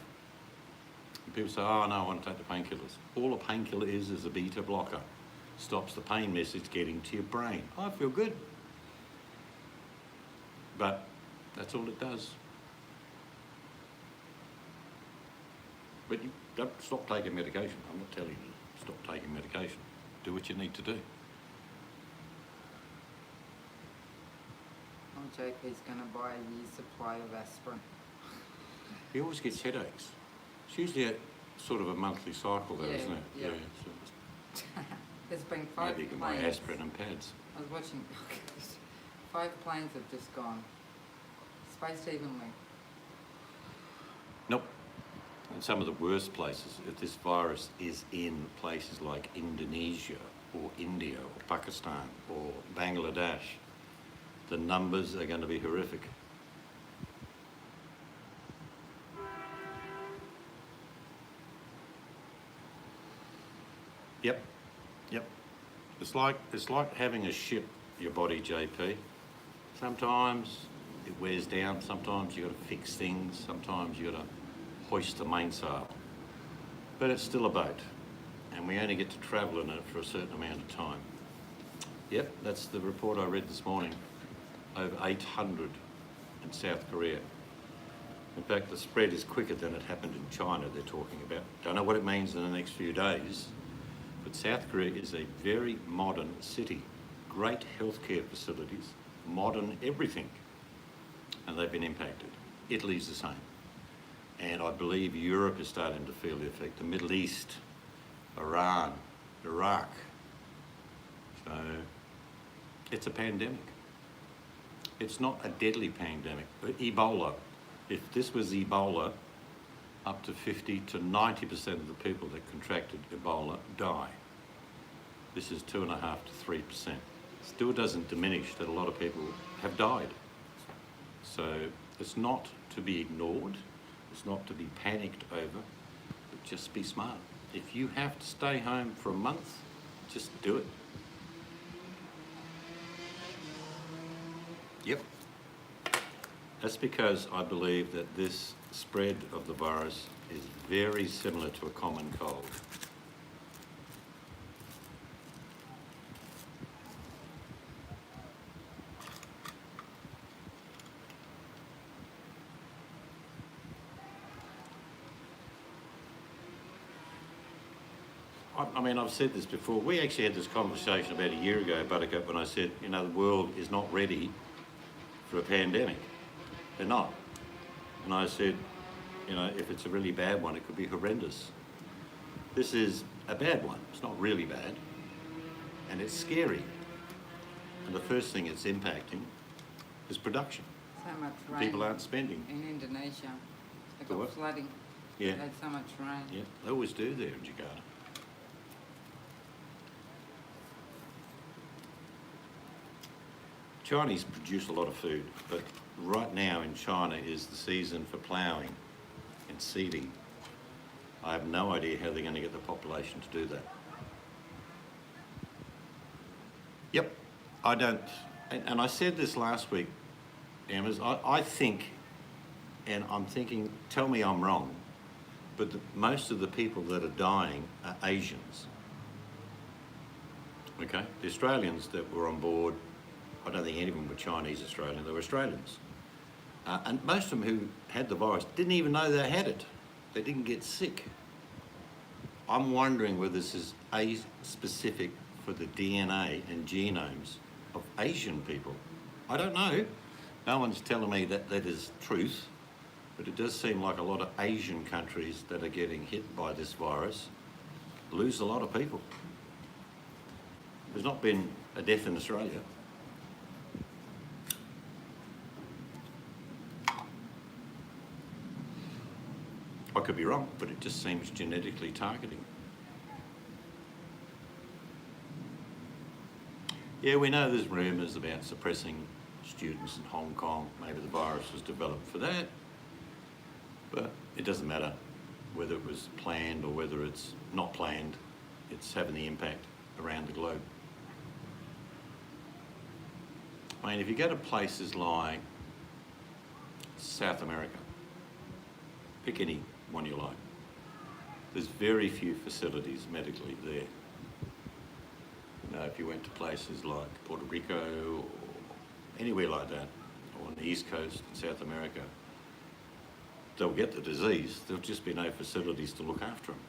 And people say, oh, no, I want to take the painkillers. All a painkiller is a beta blocker. Stops the pain message getting to your brain. I feel good. But that's all it does. But you don't stop taking medication. I'm not telling you to stop taking medication. Do what you need to do. Oh, JP's going to buy a year's supply of aspirin. He always gets headaches. It's usually a sort of a monthly cycle though, Yeah, isn't it? yeah. So There's been 5 maybe you can buy planes. aspirin and pads. I was watching. 5 planes have just gone. Spaced evenly. Nope. And some of the worst places, if this virus is in places like Indonesia or India or Pakistan or Bangladesh, the numbers are going to be horrific. Yep. It's like having a ship, your body, JP. Sometimes it wears down, sometimes you got to fix things, sometimes you got to hoist the mainsail. But it's still a boat, and we only get to travel in it for a certain amount of time. Yep, that's the report I read this morning. Over 800 in South Korea. In fact, the spread is quicker than it happened in China, they're talking about. Don't know what it means in the next few days, but South Korea is a very modern city. Great healthcare facilities, modern everything, and they've been impacted. Italy's the same. And I believe Europe is starting to feel the effect. The Middle East, Iran, Iraq. So it's a pandemic. It's not a deadly pandemic. Ebola, if this was Ebola, up to 50 to 90% of the people that contracted Ebola die. This is 2.5 to 3%. Still doesn't diminish that a lot of people have died. So it's not to be ignored. It's not to be panicked over, but just be smart. If you have to stay home for a month, just do it. Yep. That's because I believe that this spread of the virus is very similar to a common cold. I mean, I've said this before. We actually had this conversation about a year ago, Buttercup, when I said, you know, the world is not ready for a pandemic. They're not. And I said, you know, if it's a really bad one, it could be horrendous. This is a bad one. It's not really bad. And it's scary. And the first thing it's impacting is production. So much rain. People aren't spending. In Indonesia. They The got what? flooding. Yeah. They had so much rain. Yeah, they always do there in Jakarta. Chinese produce a lot of food, but right now in China is the season for ploughing and seeding. I have no idea how they're going to get the population to do that. Yep, I don't, and I said this last week, Emmas, I think, and I'm thinking, tell me I'm wrong, but most of the people that are dying are Asians. Okay, the Australians that were on board, I don't think any of them were Chinese Australian, they were Australians. And most of them who had the virus didn't even know they had it. They didn't get sick. I'm wondering whether this is specific for the DNA and genomes of Asian people. I don't know. No one's telling me that that is truth, but it does seem like a lot of Asian countries that are getting hit by this virus lose a lot of people. There's not been a death in Australia. I could be wrong, but it just seems genetically targeting. Yeah, we know there's rumours about suppressing students in Hong Kong. Maybe the virus was developed for that. But it doesn't matter whether it was planned or whether it's not planned. It's having the impact around the globe. I mean, if you go to places like South America, pick any one you like, there's very few facilities medically there. You know, if you went to places like Puerto Rico or anywhere like that, or on the East Coast in South America, they'll get the disease, there'll just be no facilities to look after them.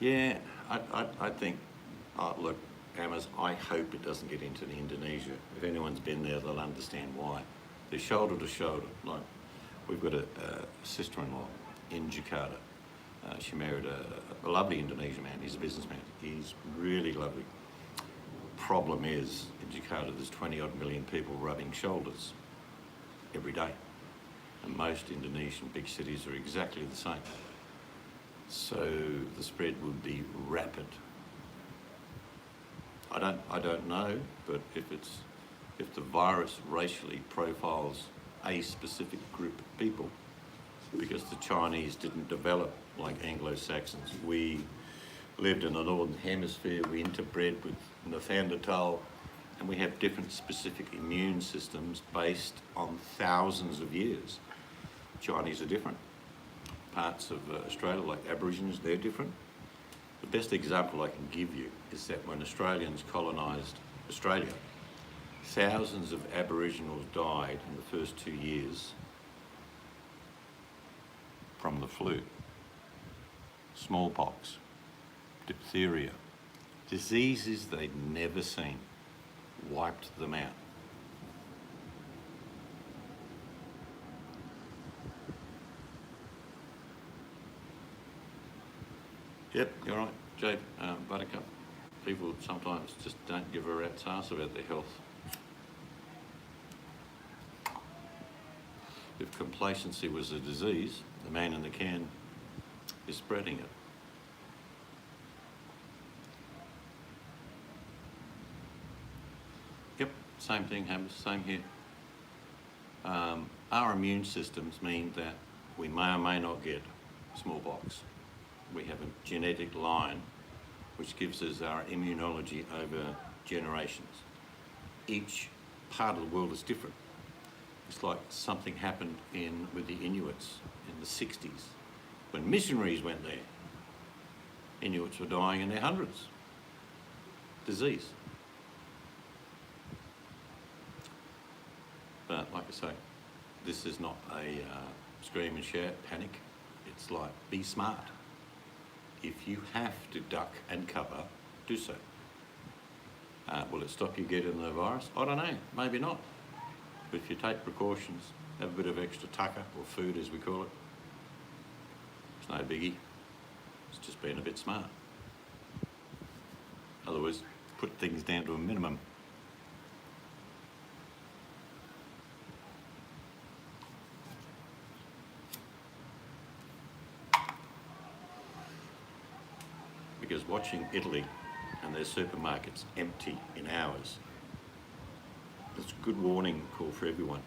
Yeah, I think, look, Hammers, I hope it doesn't get into Indonesia. If anyone's been there, they'll understand why. They're shoulder to shoulder. Like, we've got a sister-in-law in Jakarta. She married a lovely Indonesian man. He's a businessman. He's really lovely. Problem is, in Jakarta, there's 20-odd million people rubbing shoulders every day. And most Indonesian big cities are exactly the same. So the spread would be rapid. I don't know, but if the virus racially profiles a specific group of people, because the Chinese didn't develop like Anglo-Saxons. We lived in the Northern Hemisphere, we interbred with Neanderthal, and we have different specific immune systems based on thousands of years. Chinese are different. Parts of Australia, like Aborigines, they're different. The best example I can give you is that when Australians colonised Australia, thousands of Aboriginals died in the first 2 years from the flu, smallpox, diphtheria, diseases they'd never seen, wiped them out. Yep, you're right, Jade, Buttercup. People sometimes just don't give a rat's ass about their health. If complacency was a disease, the man in the can is spreading it. Yep, same thing happens, same here. Our immune systems mean that we may or may not get smallpox. We have a genetic line which gives us our immunology over generations. Each part of the world is different. It's like something happened with the Inuits in the 60s. When missionaries went there, Inuits were dying in their hundreds. Disease. But like I say, this is not a scream and shout, panic. It's like, be smart. If you have to duck and cover, do so. Will it stop you getting the virus? I don't know, maybe not. But if you take precautions, have a bit of extra tucker, or food as we call it, it's no biggie. It's just being a bit smart. Otherwise, put things down to a minimum. Because watching Italy and their supermarkets empty in hours, it's a good warning call for everyone.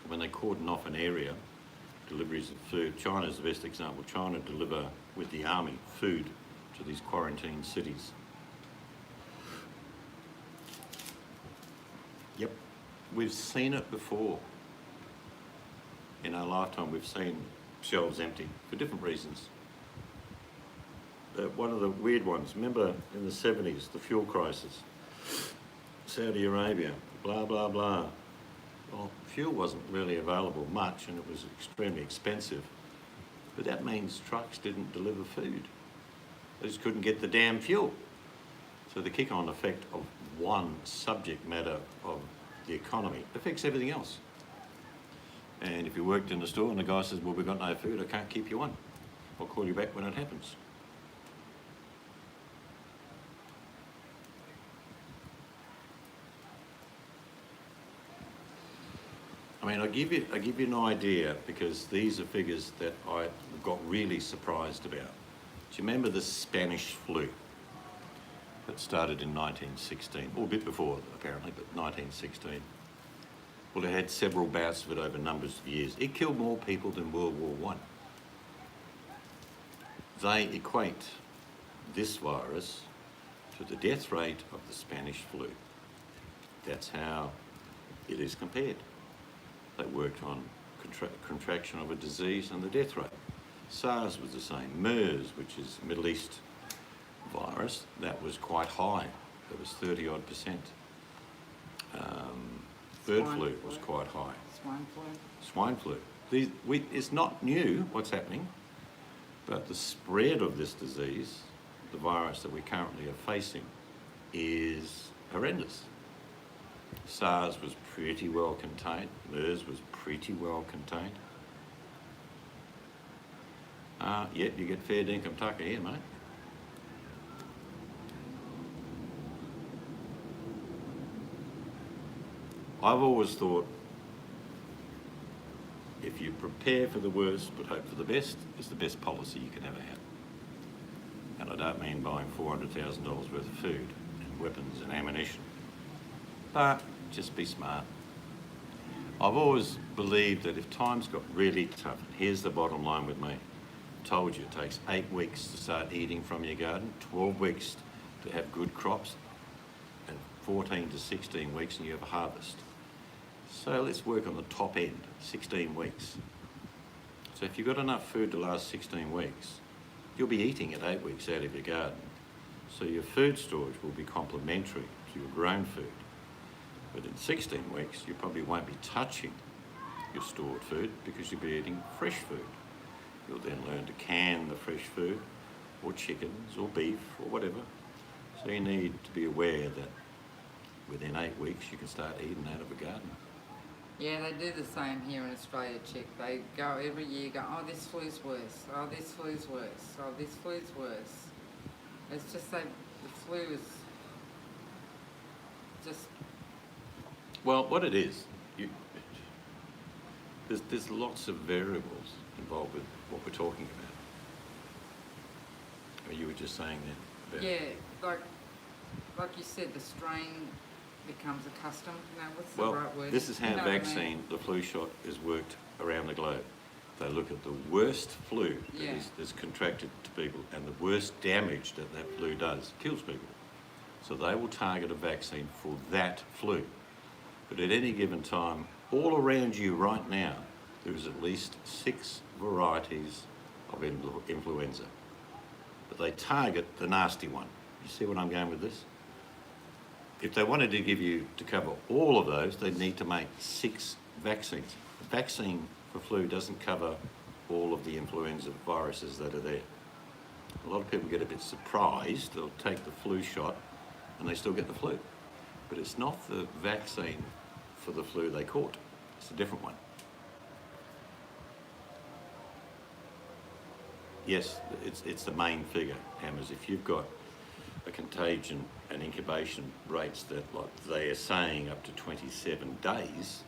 When they cordon off an area, deliveries of food, China's the best example. China deliver with the army food to these quarantine cities. Yep, we've seen it before. In our lifetime, we've seen shelves empty for different reasons. One of the weird ones, remember in the 70s, the fuel crisis, Saudi Arabia, blah, blah, blah. Well, fuel wasn't really available much and it was extremely expensive. But that means trucks didn't deliver food. They just couldn't get the damn fuel. So the kick-on effect of one subject matter of the economy affects everything else. And if you worked in the store and the guy says, well, we've got no food, I can't keep you on. I'll call you back when it happens. I mean, I give you an idea because these are figures that I got really surprised about. Do you remember the Spanish flu that started in 1916, or a bit before apparently, but 1916? Well, it had several bouts of it over numbers of years. It killed more people than World War One. They equate this virus to the death rate of the Spanish flu. That's how it is compared. They worked on contraction of a disease and the death rate. SARS was the same. MERS, which is Middle East virus, that was quite high. It was 30 odd percent. Bird Swine flu flu. was quite high. Swine flu. Swine flu. It's not new what's happening, but the spread of this disease, the virus that we currently are facing, is horrendous. SARS was pretty well contained. MERS was pretty well contained. Yet you get fair dinkum tucker here, mate. I've always thought if you prepare for the worst but hope for the best is the best policy you can ever have. And I don't mean buying $400,000 worth of food and weapons and ammunition, but just be smart. I've always believed that if times got really tough, and here's the bottom line with me, I told you it takes 8 weeks to start eating from your garden, 12 weeks to have good crops, and 14 to 16 weeks and you have a harvest. So let's work on the top end, 16 weeks. So if you've got enough food to last 16 weeks, you'll be eating at 8 weeks out of your garden. So your food storage will be complementary to your grown food. But in 16 weeks, you probably won't be touching your stored food because you'll be eating fresh food. You'll then learn to can the fresh food, or chickens, or beef, or whatever. So you need to be aware that within 8 weeks, you can start eating out of a garden. Yeah, they do the same here in Australia, Chick. They go every year, oh, this flu's worse, oh, this flu's worse, oh, this flu's worse. It's just like the flu is just... Well, what it is, there's lots of variables involved with what we're talking about. You were just saying that. Yeah, like you said, the strain becomes accustomed. Now, what's the Well, right word? this is how You know what I vaccine, mean? the flu shot, is worked around the globe. They look at the worst flu that Yeah. is contracted to people and the worst damage that flu does, kills people. So they will target a vaccine for that flu. But at any given time, all around you right now, there is at least 6 varieties of influenza. But they target the nasty one. You see what I'm going with this? If they wanted to cover all of those, they'd need to make 6 vaccines. A vaccine for flu doesn't cover all of the influenza viruses that are there. A lot of people get a bit surprised. They'll take the flu shot and they still get the flu. But it's not the vaccine for the flu they caught. It's a different one. Yes, it's the main figure, Hammers. If you've got a contagion and incubation rates that, like they are saying, up to 27 days,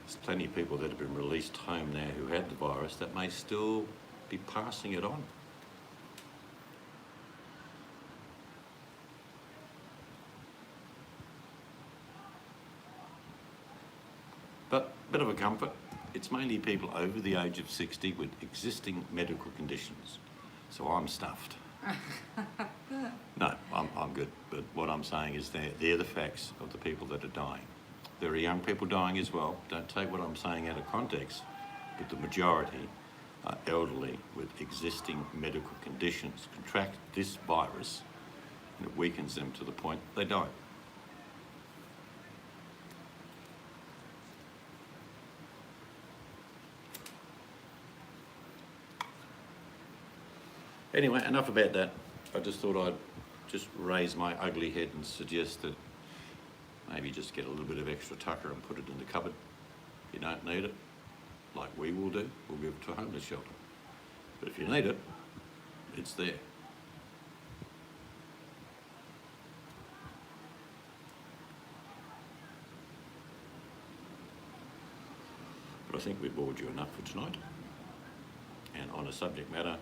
there's plenty of people that have been released home now who had the virus that may still be passing it on. But a bit of a comfort, it's mainly people over the age of 60 with existing medical conditions. So I'm stuffed. No, I'm good. But what I'm saying is they're the facts of the people that are dying. There are young people dying as well. Don't take what I'm saying out of context, but the majority are elderly with existing medical conditions, contract this virus, and it weakens them to the point they die. Anyway, enough about that. I just thought I'd just raise my ugly head and suggest that maybe just get a little bit of extra tucker and put it in the cupboard. If you don't need it, like we will do, we'll give it to a homeless shelter. But if you need it, it's there. think we bored you enough for tonight. And on a subject matter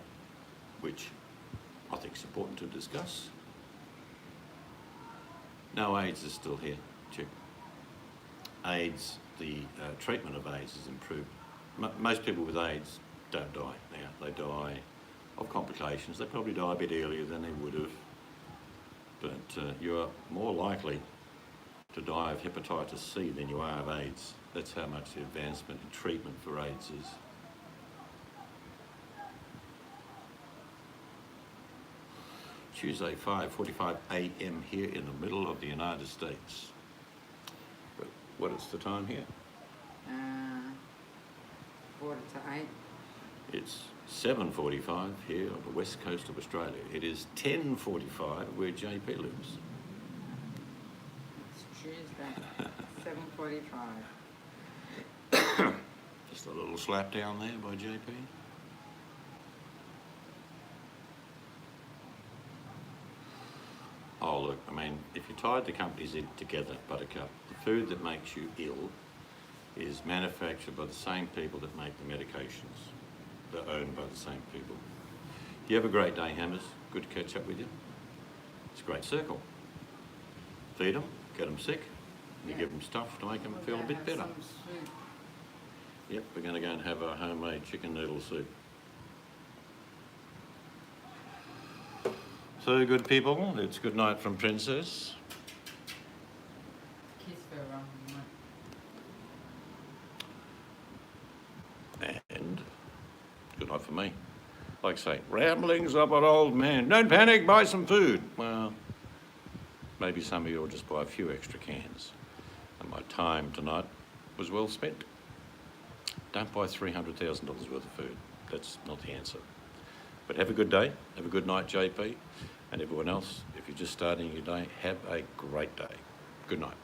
which I think is important to discuss. No, AIDS is still here. Check. AIDS, the treatment of AIDS has improved. Most people with AIDS don't die now. They die of complications. They probably die a bit earlier than they would have. But you're more likely to die of hepatitis C than you are of AIDS. That's how much the advancement in treatment for AIDS is. Tuesday, 5:45 a.m. here in the middle of the United States. But what is the time here? 7:45. It's 7:45 here on the west coast of Australia. It is 10:45 where JP lives. It's Tuesday. 7:45. Just a little slap down there by JP. Oh look, I mean, if you tied the companies in together, Buttercup, the food that makes you ill is manufactured by the same people that make the medications. They're owned by the same people. You have a great day, Hammers. Good to catch up with you. It's a great circle. Feed them, get them sick, and you give them stuff to make them We're feel a gonna bit have better. some soup. Yep, we're going to go and have our homemade chicken noodle soup. So, good people, it's good night from Princess. Kiss for And good night for me. Like I say, ramblings of an old man. Don't panic, buy some food. Well, maybe some of you will just buy a few extra cans. And my time tonight was well spent. Don't buy $300,000 worth of food. That's not the answer. But have a good day. Have a good night, JP. And everyone else, if you're just starting your day, have a great day. Good night.